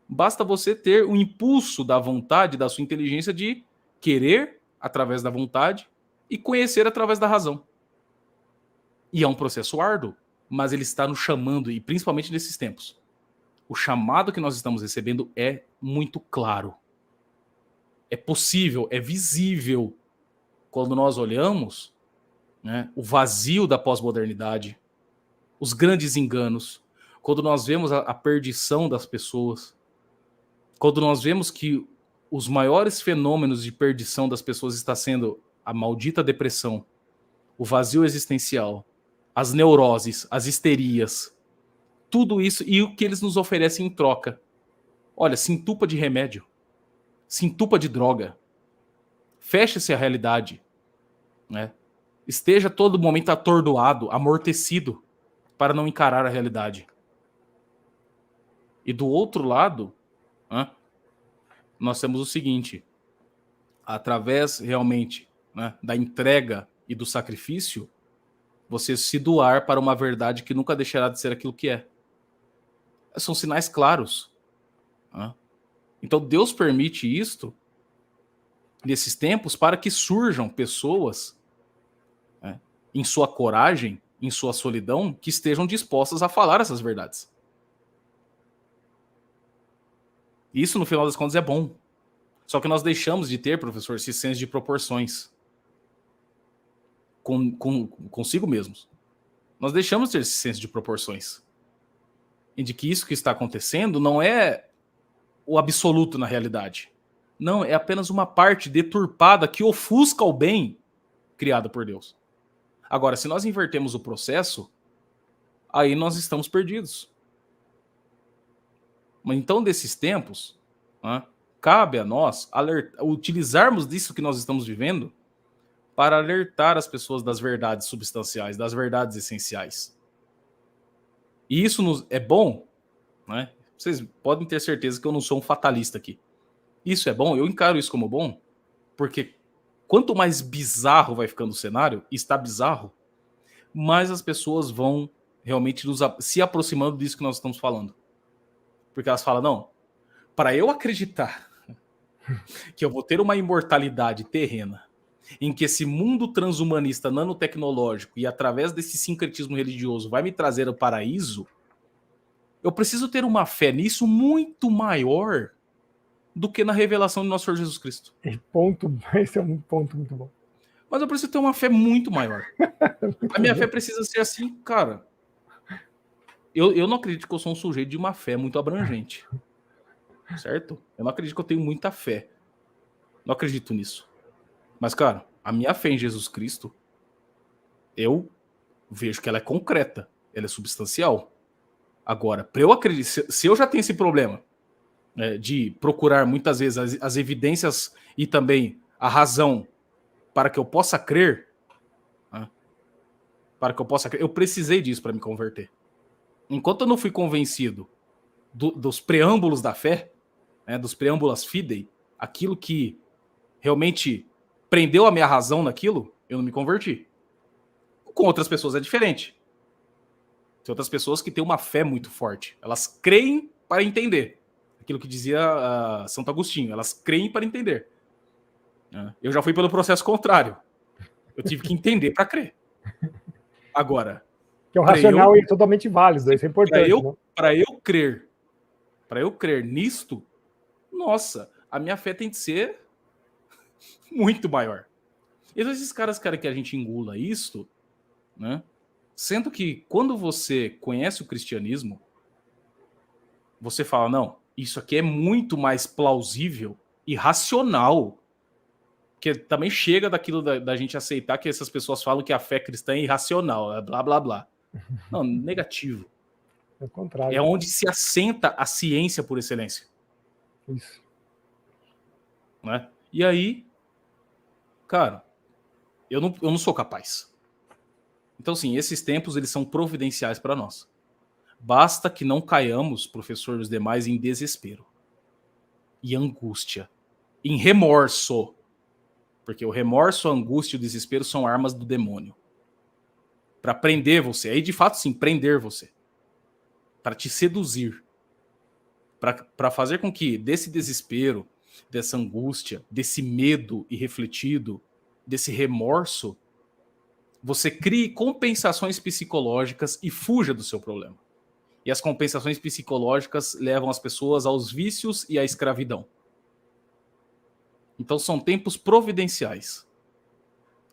Basta você ter o impulso da vontade, da sua inteligência de querer através da vontade e conhecer através da razão. E é um processo árduo, mas ele está nos chamando, e principalmente nesses tempos. O chamado que nós estamos recebendo é muito claro. É possível, é visível. Quando nós olhamos, né, o vazio da pós-modernidade, os grandes enganos, quando nós vemos a perdição das pessoas, quando nós vemos que os maiores fenômenos de perdição das pessoas está sendo a maldita depressão, o vazio existencial, as neuroses, as histerias, tudo isso e o que eles nos oferecem em troca. Olha, se entupa de remédio, se entupa de droga, feche-se a realidade, né? Esteja todo momento atordoado, amortecido, para não encarar a realidade. E do outro lado, né, nós temos o seguinte: através realmente, né, da entrega e do sacrifício, você se doar para uma verdade que nunca deixará de ser aquilo que é. São sinais claros. Né? Então Deus permite isto nesses tempos para que surjam pessoas, né, em sua coragem, em sua solidão, que estejam dispostas a falar essas verdades. Isso, no final das contas, é bom. Só que nós deixamos de ter, professor, esse senso de proporções consigo mesmos. Nós deixamos de ter esse senso de proporções. E de que isso que está acontecendo não é o absoluto na realidade. Não, é apenas uma parte deturpada que ofusca o bem criado por Deus. Agora, se nós invertemos o processo, aí nós estamos perdidos. Mas então, desses tempos, né, cabe a nós utilizarmos disso que nós estamos vivendo para alertar as pessoas das verdades substanciais, das verdades essenciais. E isso é bom, né? Vocês podem ter certeza que eu não sou um fatalista aqui. Isso é bom, eu encaro isso como bom, porque quanto mais bizarro vai ficando o cenário, e está bizarro, mais as pessoas vão realmente se aproximando disso que nós estamos falando. Porque elas falam, não, para eu acreditar que eu vou ter uma imortalidade terrena, em que esse mundo transhumanista nanotecnológico e através desse sincretismo religioso vai me trazer o paraíso, eu preciso ter uma fé nisso muito maior do que na revelação de nosso Senhor Jesus Cristo. Esse é um ponto muito bom. Mas eu preciso ter uma fé muito maior. A minha fé precisa ser assim, cara. Eu não acredito que eu sou um sujeito de uma fé muito abrangente, certo? Eu não acredito que eu tenho muita fé. Não acredito nisso. Mas, cara, a minha fé em Jesus Cristo, eu vejo que ela é concreta, ela é substancial. Agora, para eu acreditar, se eu já tenho esse problema, né, de procurar muitas vezes as evidências e também a razão para que eu possa crer, né, eu precisei disso para me converter. Enquanto eu não fui convencido dos preâmbulos da fé, né, dos preâmbulos fidei, aquilo que realmente prendeu a minha razão naquilo, eu não me converti. Com outras pessoas é diferente. Tem outras pessoas que têm uma fé muito forte. Elas creem para entender. Aquilo que dizia Santo Agostinho. Elas creem para entender. Eu já fui pelo processo contrário. Eu tive que entender para crer. Agora... Que é o racional e totalmente válido. Isso é importante. Para eu crer nisto, nossa, a minha fé tem que ser muito maior. Então esses caras querem que a gente engula isto, né? Sendo que quando você conhece o cristianismo, você fala, não, isso aqui é muito mais plausível e racional. Porque também chega daquilo da gente aceitar que essas pessoas falam que a fé cristã é irracional, blá, blá, blá. Não, negativo. É o contrário. É onde se assenta a ciência por excelência. Isso. Né? E aí, cara, eu não sou capaz. Então, sim, esses tempos eles são providenciais para nós. Basta que não caiamos, professor e os demais, em desespero, em angústia, em remorso. Porque o remorso, a angústia e o desespero são armas do demônio. Para prender você. Aí, de fato, sim, prender você. Para te seduzir. Para fazer com que desse desespero, dessa angústia, desse medo irrefletido, desse remorso, você crie compensações psicológicas e fuja do seu problema. E as compensações psicológicas levam as pessoas aos vícios e à escravidão. Então são tempos providenciais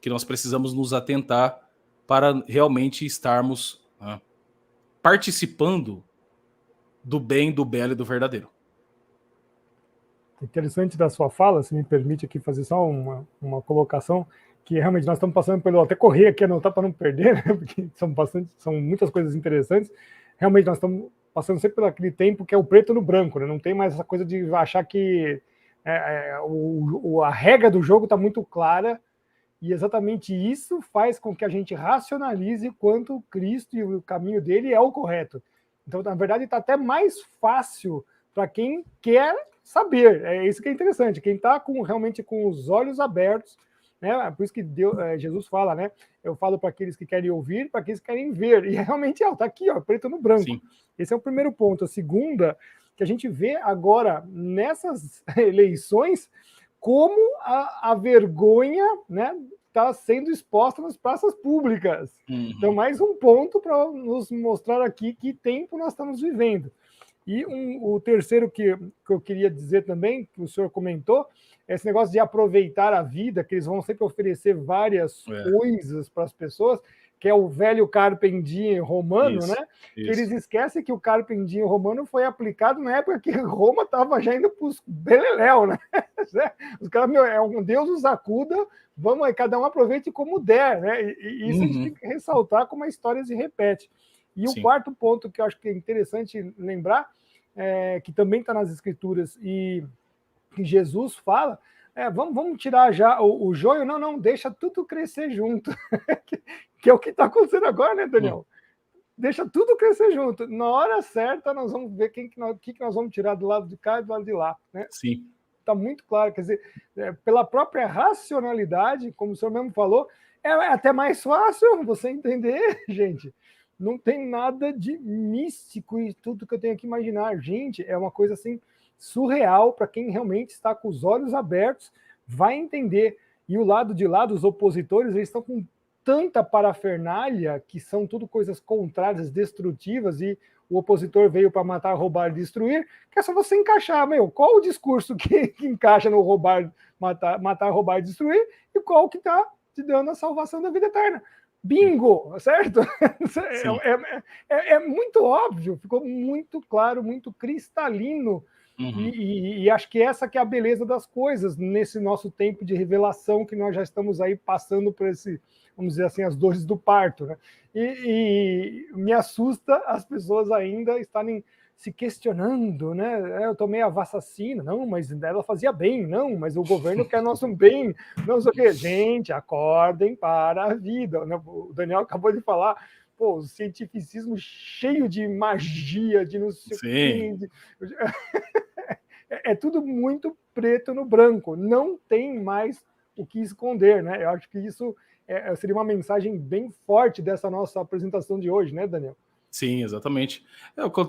que nós precisamos nos atentar para realmente estarmos participando do bem, do belo e do verdadeiro. Interessante da sua fala, se me permite aqui fazer só uma colocação, que realmente nós estamos passando pelo... Até correr aqui, anotar para não perder, né? Porque são muitas coisas interessantes. Realmente nós estamos passando sempre por aquele tempo que é o preto no branco, né? Não tem mais essa coisa de achar que a regra do jogo está muito clara, e exatamente isso faz com que a gente racionalize quanto Cristo e o caminho dele é o correto. Então, na verdade, está até mais fácil para quem quer saber. É isso que é interessante. Quem está realmente com os olhos abertos, né? Por isso que Jesus fala, né? Eu falo para aqueles que querem ouvir, para aqueles que querem ver. E realmente está aqui, ó, preto no branco. Sim. Esse é o primeiro ponto. A segunda, que a gente vê agora nessas eleições, como a vergonha, né, está sendo exposta nas praças públicas. Uhum. Então, mais um ponto para nos mostrar aqui que tempo nós estamos vivendo. E o terceiro que eu queria dizer também, que o senhor comentou, é esse negócio de aproveitar a vida, que eles vão sempre oferecer várias coisas para as pessoas, que é o velho carpe diem romano, né? Que eles esquecem que o carpe diem romano foi aplicado na época que Roma estava já indo para os beleléu, né? Os caras, é um Deus nos acuda, vamos aí, cada um aproveite como der, né? E isso a gente tem que ressaltar como a história se repete. E o quarto ponto que eu acho que é interessante lembrar, que também está nas Escrituras e que Jesus fala, vamos tirar já o joio, não, deixa tudo crescer junto, que é o que está acontecendo agora, né, Daniel? Deixa tudo crescer junto. Na hora certa, nós vamos ver o que nós vamos tirar do lado de cá e do lado de lá, né? Sim. Está muito claro, quer dizer, pela própria racionalidade, como o senhor mesmo falou, é até mais fácil você entender, gente. Não tem nada de místico e tudo que eu tenho que imaginar. Gente, é uma coisa assim surreal para quem realmente está com os olhos abertos, vai entender. E o lado de lá dos opositores, eles estão com tanta parafernália, que são tudo coisas contrárias, destrutivas, e o opositor veio para matar, roubar e destruir, que é só você encaixar, qual o discurso que encaixa no matar, roubar e destruir, e qual que está te dando a salvação da vida eterna. Bingo, certo? É muito óbvio, ficou muito claro, muito cristalino. E acho que essa que é a beleza das coisas nesse nosso tempo de revelação, que nós já estamos aí passando por esse, vamos dizer assim, as dores do parto, né? E me assusta as pessoas ainda estarem se questionando, né? Eu tomei a vacina, não, mas ela fazia bem, não, mas o governo quer nosso bem, não sei o quê. Gente, acordem para a vida, né? O Daniel acabou de falar, pô, o cientificismo cheio de magia, de não sei o quê. É tudo muito preto no branco, não tem mais o que esconder, né? Eu acho que isso seria uma mensagem bem forte dessa nossa apresentação de hoje, né, Daniel? Sim, exatamente.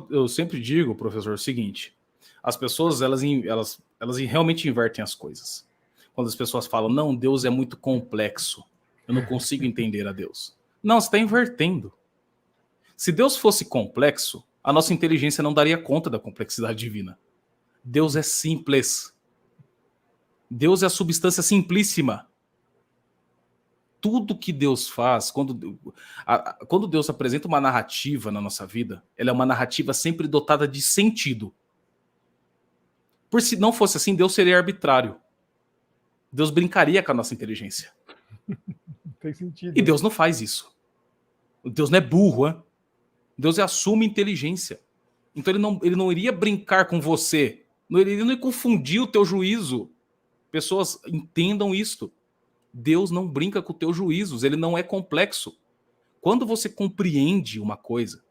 Eu sempre digo, professor, o seguinte: as pessoas elas realmente invertem as coisas. Quando as pessoas falam, não, Deus é muito complexo, eu não consigo entender a Deus. Não, você está invertendo. Se Deus fosse complexo, a nossa inteligência não daria conta da complexidade divina. Deus é simples. Deus é a substância simplíssima. Tudo que Deus faz, quando Deus apresenta uma narrativa na nossa vida, ela é uma narrativa sempre dotada de sentido. Por se não fosse assim, Deus seria arbitrário. Deus brincaria com a nossa inteligência. Tem sentido. E Deus não faz isso. Deus não é burro, hein? Deus é a suma inteligência. Então ele não iria brincar com você. Ele não ia confundir o teu juízo. Pessoas entendam isto. Deus não brinca com os teus juízos, ele não é complexo. Quando você compreende uma coisa,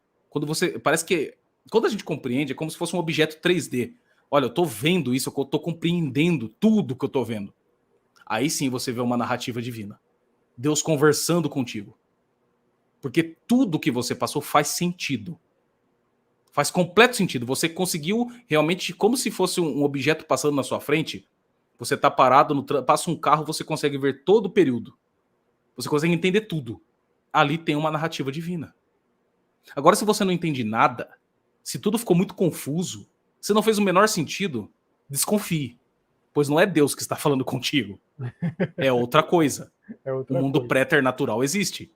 parece que quando a gente compreende é como se fosse um objeto 3D. Olha, eu tô vendo isso, eu tô compreendendo tudo que eu tô vendo. Aí sim você vê uma narrativa divina. Deus conversando contigo. Porque tudo que você passou faz sentido. Faz completo sentido. Você conseguiu realmente, como se fosse um objeto passando na sua frente. Você tá parado, passa um carro, você consegue ver todo o período. Você consegue entender tudo. Ali tem uma narrativa divina. Agora, se você não entende nada, se tudo ficou muito confuso, se não fez o menor sentido, desconfie. Pois não é Deus que está falando contigo. É outra coisa. O mundo préternatural existe.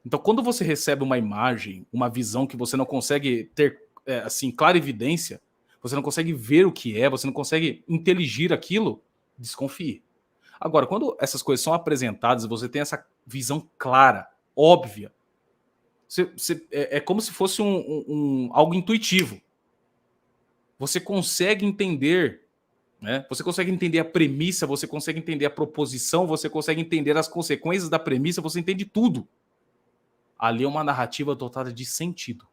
Então, quando você recebe uma imagem, uma visão que você não consegue ter assim, clara evidência, você não consegue ver o que é, você não consegue inteligir aquilo, desconfie. Agora, quando essas coisas são apresentadas e você tem essa visão clara, óbvia, é como se fosse algo intuitivo. Você consegue entender, né? Você consegue entender a premissa, você consegue entender a proposição, você consegue entender as consequências da premissa, você entende tudo. Ali é uma narrativa dotada de sentido.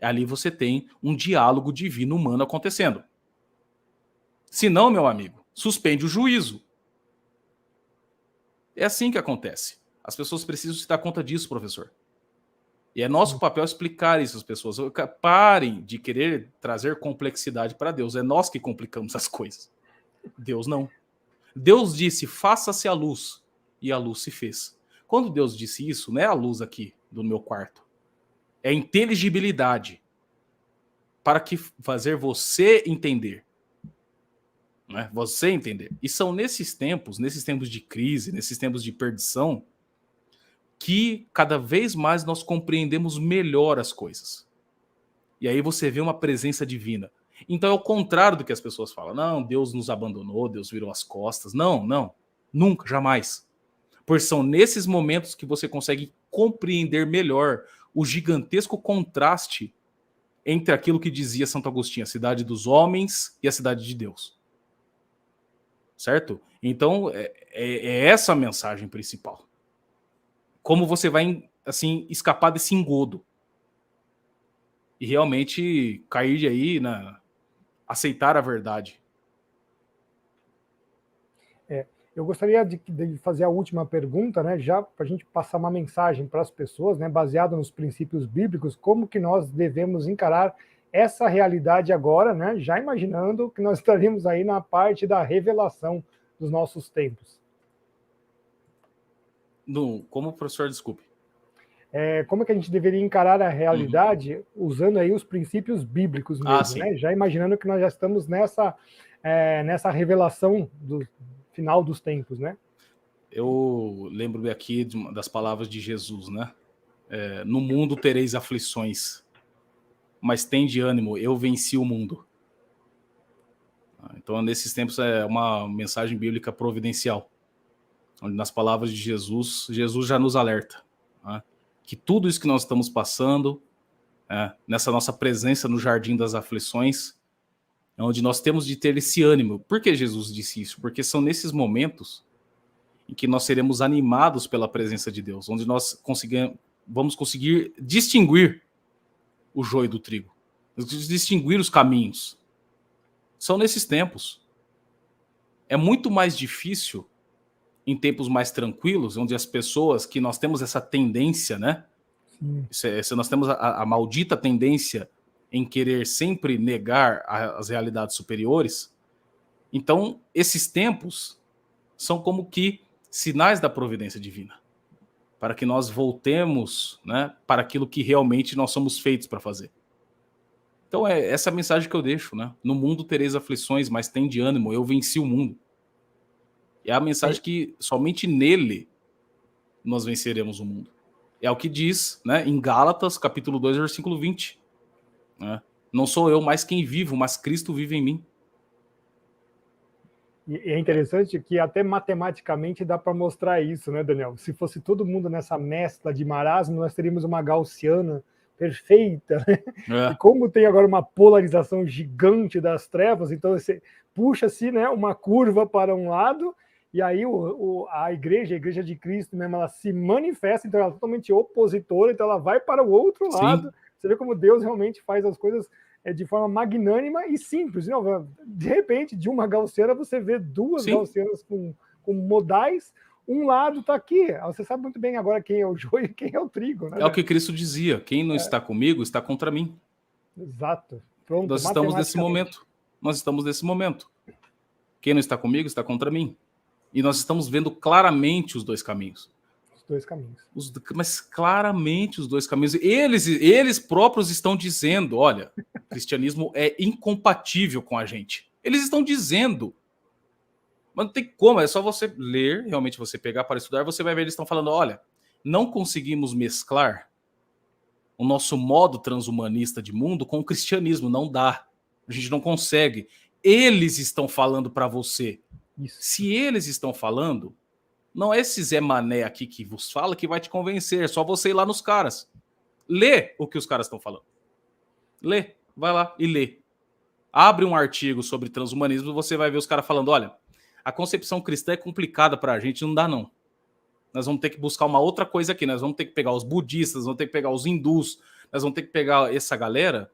Ali você tem um diálogo divino humano acontecendo. Se não, meu amigo, suspende o juízo. É assim que acontece. As pessoas precisam se dar conta disso, professor. E é nosso papel explicar isso às pessoas. Parem de querer trazer complexidade para Deus. É nós que complicamos as coisas. Deus não. Deus disse, faça-se a luz. E a luz se fez. Quando Deus disse isso, não é a luz aqui do meu quarto. É inteligibilidade. Para que fazer você entender. Né? Você entender. E são nesses tempos de crise, nesses tempos de perdição, que cada vez mais nós compreendemos melhor as coisas. E aí você vê uma presença divina. Então é o contrário do que as pessoas falam. Não, Deus nos abandonou, Deus virou as costas. Não, não. Nunca, jamais. Pois são nesses momentos que você consegue compreender melhor o gigantesco contraste entre aquilo que dizia Santo Agostinho, a cidade dos homens e a cidade de Deus. Certo? Então, é essa a mensagem principal. Como você vai, assim, escapar desse engodo. E realmente cair aí, aceitar a verdade. Eu gostaria de fazer a última pergunta, né, já para a gente passar uma mensagem para as pessoas, né, baseado nos princípios bíblicos, como que nós devemos encarar essa realidade agora, né, já imaginando que nós estaremos aí na parte da revelação dos nossos tempos. Como, professor, desculpe? Como é que a gente deveria encarar a realidade usando aí os princípios bíblicos mesmo, né? Já imaginando que nós já estamos nessa revelação do final dos tempos, né? Eu lembro aqui das palavras de Jesus, né? No mundo tereis aflições, mas tende ânimo, eu venci o mundo. Então, nesses tempos, é uma mensagem bíblica providencial, onde nas palavras de Jesus, Jesus já nos alerta, né? Que tudo isso que nós estamos passando, nessa nossa presença no jardim das aflições, é onde nós temos de ter esse ânimo. Por que Jesus disse isso? Porque são nesses momentos em que nós seremos animados pela presença de Deus, onde nós vamos conseguir distinguir o joio do trigo, distinguir os caminhos. São nesses tempos. É muito mais difícil em tempos mais tranquilos, onde as pessoas, que nós temos essa tendência, né? Nós temos a maldita tendência em querer sempre negar as realidades superiores. Então, esses tempos são como que sinais da providência divina, para que nós voltemos, né, para aquilo que realmente nós somos feitos para fazer. Então, é essa a mensagem que eu deixo, né? No mundo tereis aflições, mas tende ânimo, eu venci o mundo. É a mensagem que somente nele nós venceremos o mundo. É o que diz, né, em Gálatas, capítulo 2, versículo 20. Né? Não sou eu mais quem vivo, mas Cristo vive em mim. E é interessante que até matematicamente dá para mostrar isso, né, Daniel? Se fosse todo mundo nessa mescla de marasmo, nós teríamos uma gaussiana perfeita. Né? E como tem agora uma polarização gigante das trevas, então você puxa-se, né, uma curva para um lado, e aí a igreja de Cristo mesmo, ela se manifesta, então ela é totalmente opositora, então ela vai para o outro lado. Você vê como Deus realmente faz as coisas de forma magnânima e simples. Não? De repente, de uma gaussiana, você vê duas gaussianas com modais, um lado está aqui. Você sabe muito bem agora quem é o joio e quem é o trigo. Né? É o que Cristo dizia, quem não está comigo está contra mim. Exato. Pronto, nós estamos nesse momento. Nós estamos nesse momento. Quem não está comigo está contra mim. E nós estamos vendo claramente os dois caminhos. Os dois caminhos. Mas claramente os dois caminhos. Eles próprios estão dizendo, olha, o cristianismo é incompatível com a gente. Eles estão dizendo. Mas não tem como, é só você ler, realmente você pegar para estudar, você vai ver, eles estão falando, olha, não conseguimos mesclar o nosso modo transhumanista de mundo com o cristianismo, não dá. A gente não consegue. Eles estão falando para você. Isso. Se eles estão falando, não é esse Zé Mané aqui que vos fala que vai te convencer, é só você ir lá nos caras. Lê o que os caras estão falando. Lê, vai lá e lê. Abre um artigo sobre transhumanismo e você vai ver os caras falando, olha, a concepção cristã é complicada para a gente, não dá não. Nós vamos ter que buscar uma outra coisa aqui, nós vamos ter que pegar os budistas, nós vamos ter que pegar os hindus, nós vamos ter que pegar essa galera,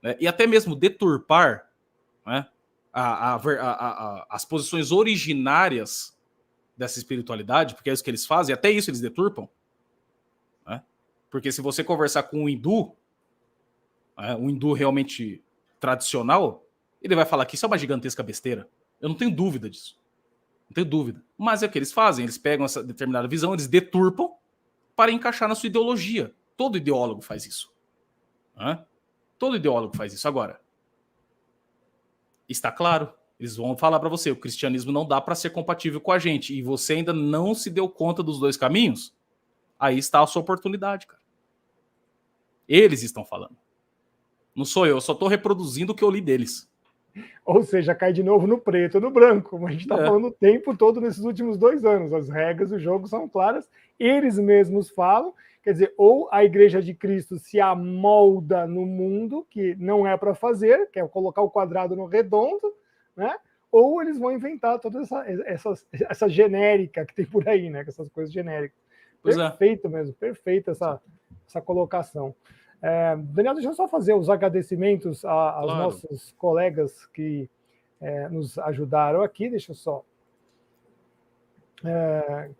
né, e até mesmo deturpar, né, as posições originárias dessa espiritualidade, porque é isso que eles fazem, até isso eles deturpam. Né? Porque se você conversar com um hindu realmente tradicional, ele vai falar que isso é uma gigantesca besteira. Eu não tenho dúvida disso. Não tenho dúvida. Mas é o que eles fazem, eles pegam essa determinada visão, eles deturpam para encaixar na sua ideologia. Todo ideólogo faz isso. Todo ideólogo faz isso. Agora, está claro, eles vão falar para você, o cristianismo não dá para ser compatível com a gente, e você ainda não se deu conta dos dois caminhos, aí está a sua oportunidade, cara. Eles estão falando. Não sou eu só estou reproduzindo o que eu li deles. Ou seja, cai de novo no preto, no branco, como a gente está falando o tempo todo nesses últimos 2 anos. As regras do jogo são claras, eles mesmos falam, quer dizer, ou a Igreja de Cristo se amolda no mundo, que não é para fazer, que é colocar o quadrado no redondo, né? Ou eles vão inventar toda essa genérica que tem por aí, né? Essas coisas genéricas. Perfeito mesmo, perfeita essa colocação. Daniel, deixa eu só fazer os agradecimentos aos nossos colegas que nos ajudaram aqui. Deixa eu só.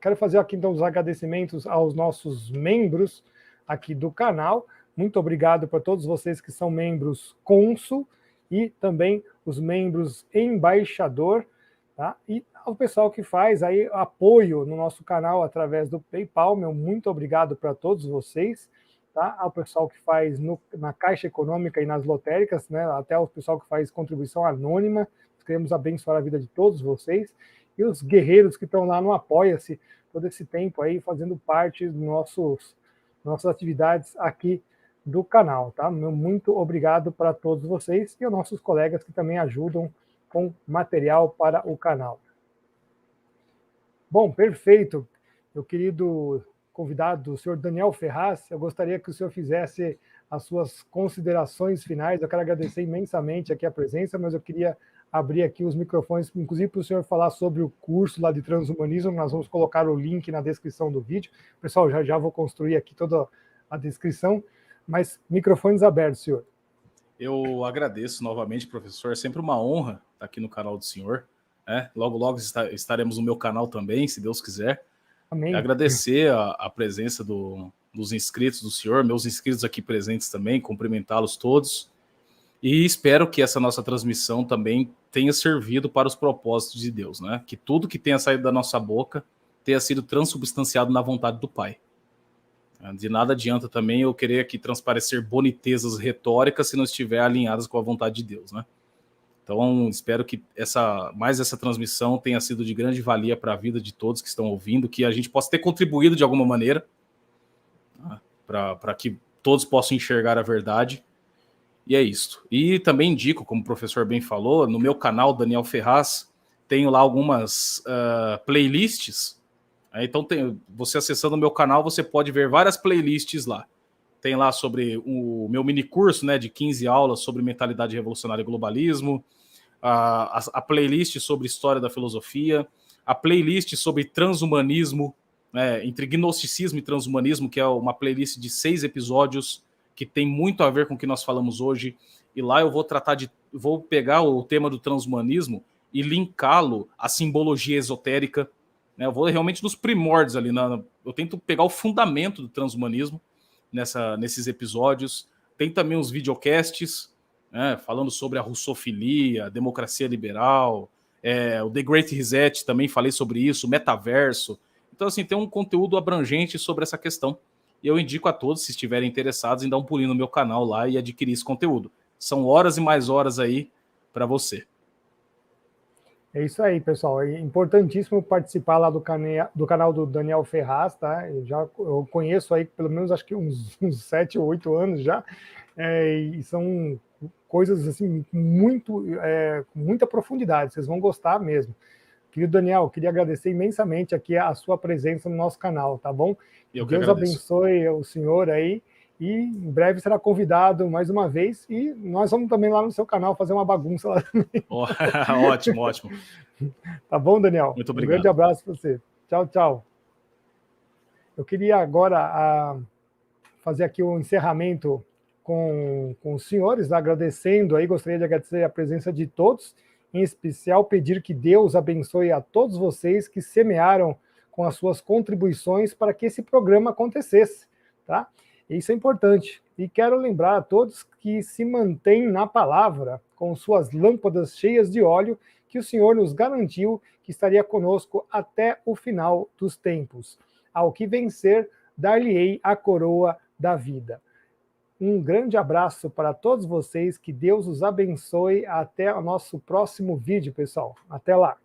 Quero fazer aqui então os agradecimentos aos nossos membros aqui do canal. Muito obrigado para todos vocês que são membros cônsul e também os membros embaixador, tá? E ao pessoal que faz aí apoio no nosso canal através do PayPal. Meu muito obrigado para todos vocês. Tá? Ao pessoal que faz na Caixa Econômica e nas lotéricas, né? Até o pessoal que faz contribuição anônima. Nós queremos abençoar a vida de todos vocês. E os guerreiros que estão lá no Apoia-se, todo esse tempo aí fazendo parte dos nossas atividades aqui do canal, tá? Muito obrigado para todos vocês e aos nossos colegas que também ajudam com material para o canal. Bom, perfeito. Meu querido convidado, o senhor Daniel Ferraz, eu gostaria que o senhor fizesse as suas considerações finais. Eu quero agradecer imensamente aqui a presença, mas eu queria abrir aqui os microfones, inclusive para o senhor falar sobre o curso lá de transhumanismo. Nós vamos colocar o link na descrição do vídeo. Pessoal, já vou construir aqui toda a descrição, mas microfones abertos, senhor. Eu agradeço novamente, professor. É sempre uma honra estar aqui no canal do senhor. Logo, logo estaremos no meu canal também, se Deus quiser. Amém. Agradecer a presença dos inscritos do senhor, meus inscritos aqui presentes também, cumprimentá-los todos. E espero que essa nossa transmissão também tenha servido para os propósitos de Deus, né? Que tudo que tenha saído da nossa boca tenha sido transubstanciado na vontade do Pai. De nada adianta também eu querer aqui transparecer bonitezas retóricas se não estiver alinhadas com a vontade de Deus, né? Então, espero que essa transmissão tenha sido de grande valia para a vida de todos que estão ouvindo, que a gente possa ter contribuído de alguma maneira, né, para que todos possam enxergar a verdade. E é isso. E também indico, como o professor bem falou, no meu canal, Daniel Ferraz, tenho lá algumas playlists. Então, você acessando o meu canal, você pode ver várias playlists lá. Tem lá sobre o meu mini curso, né, de 15 aulas sobre mentalidade revolucionária e globalismo, a playlist sobre história da filosofia, a playlist sobre transhumanismo, né, entre gnosticismo e transhumanismo, que é uma playlist de 6 episódios, que tem muito a ver com o que nós falamos hoje. E lá eu vou pegar o tema do transhumanismo e linká-lo à simbologia esotérica. Eu vou realmente nos primórdios ali. Eu tento pegar o fundamento do transhumanismo nesses episódios. Tem também uns videocasts, né, falando sobre a russofilia, a democracia liberal, o The Great Reset, também falei sobre isso, o metaverso. Então, assim, tem um conteúdo abrangente sobre essa questão. E eu indico a todos, se estiverem interessados, em dar um pulinho no meu canal lá e adquirir esse conteúdo. São horas e mais horas aí para você. É isso aí, pessoal. É importantíssimo participar lá do canal do Daniel Ferraz, tá? Eu conheço aí pelo menos acho que uns 7 ou 8 anos já, e são coisas assim com muita profundidade, vocês vão gostar mesmo. Querido Daniel, queria agradecer imensamente aqui a sua presença no nosso canal, tá bom? Deus abençoe o senhor aí, e em breve será convidado mais uma vez, e nós vamos também lá no seu canal fazer uma bagunça lá também. Ótimo, ótimo. Tá bom, Daniel? Muito obrigado. Um grande abraço para você. Tchau, tchau. Eu queria agora fazer aqui um encerramento com os senhores, agradecendo aí, gostaria de agradecer a presença de todos, em especial pedir que Deus abençoe a todos vocês que semearam com as suas contribuições para que esse programa acontecesse, tá? Isso é importante. E quero lembrar a todos que se mantêm na palavra, com suas lâmpadas cheias de óleo, que o Senhor nos garantiu que estaria conosco até o final dos tempos. Ao que vencer, dar-lhe-ei a coroa da vida. Um grande abraço para todos vocês, que Deus os abençoe. Até o nosso próximo vídeo, pessoal. Até lá.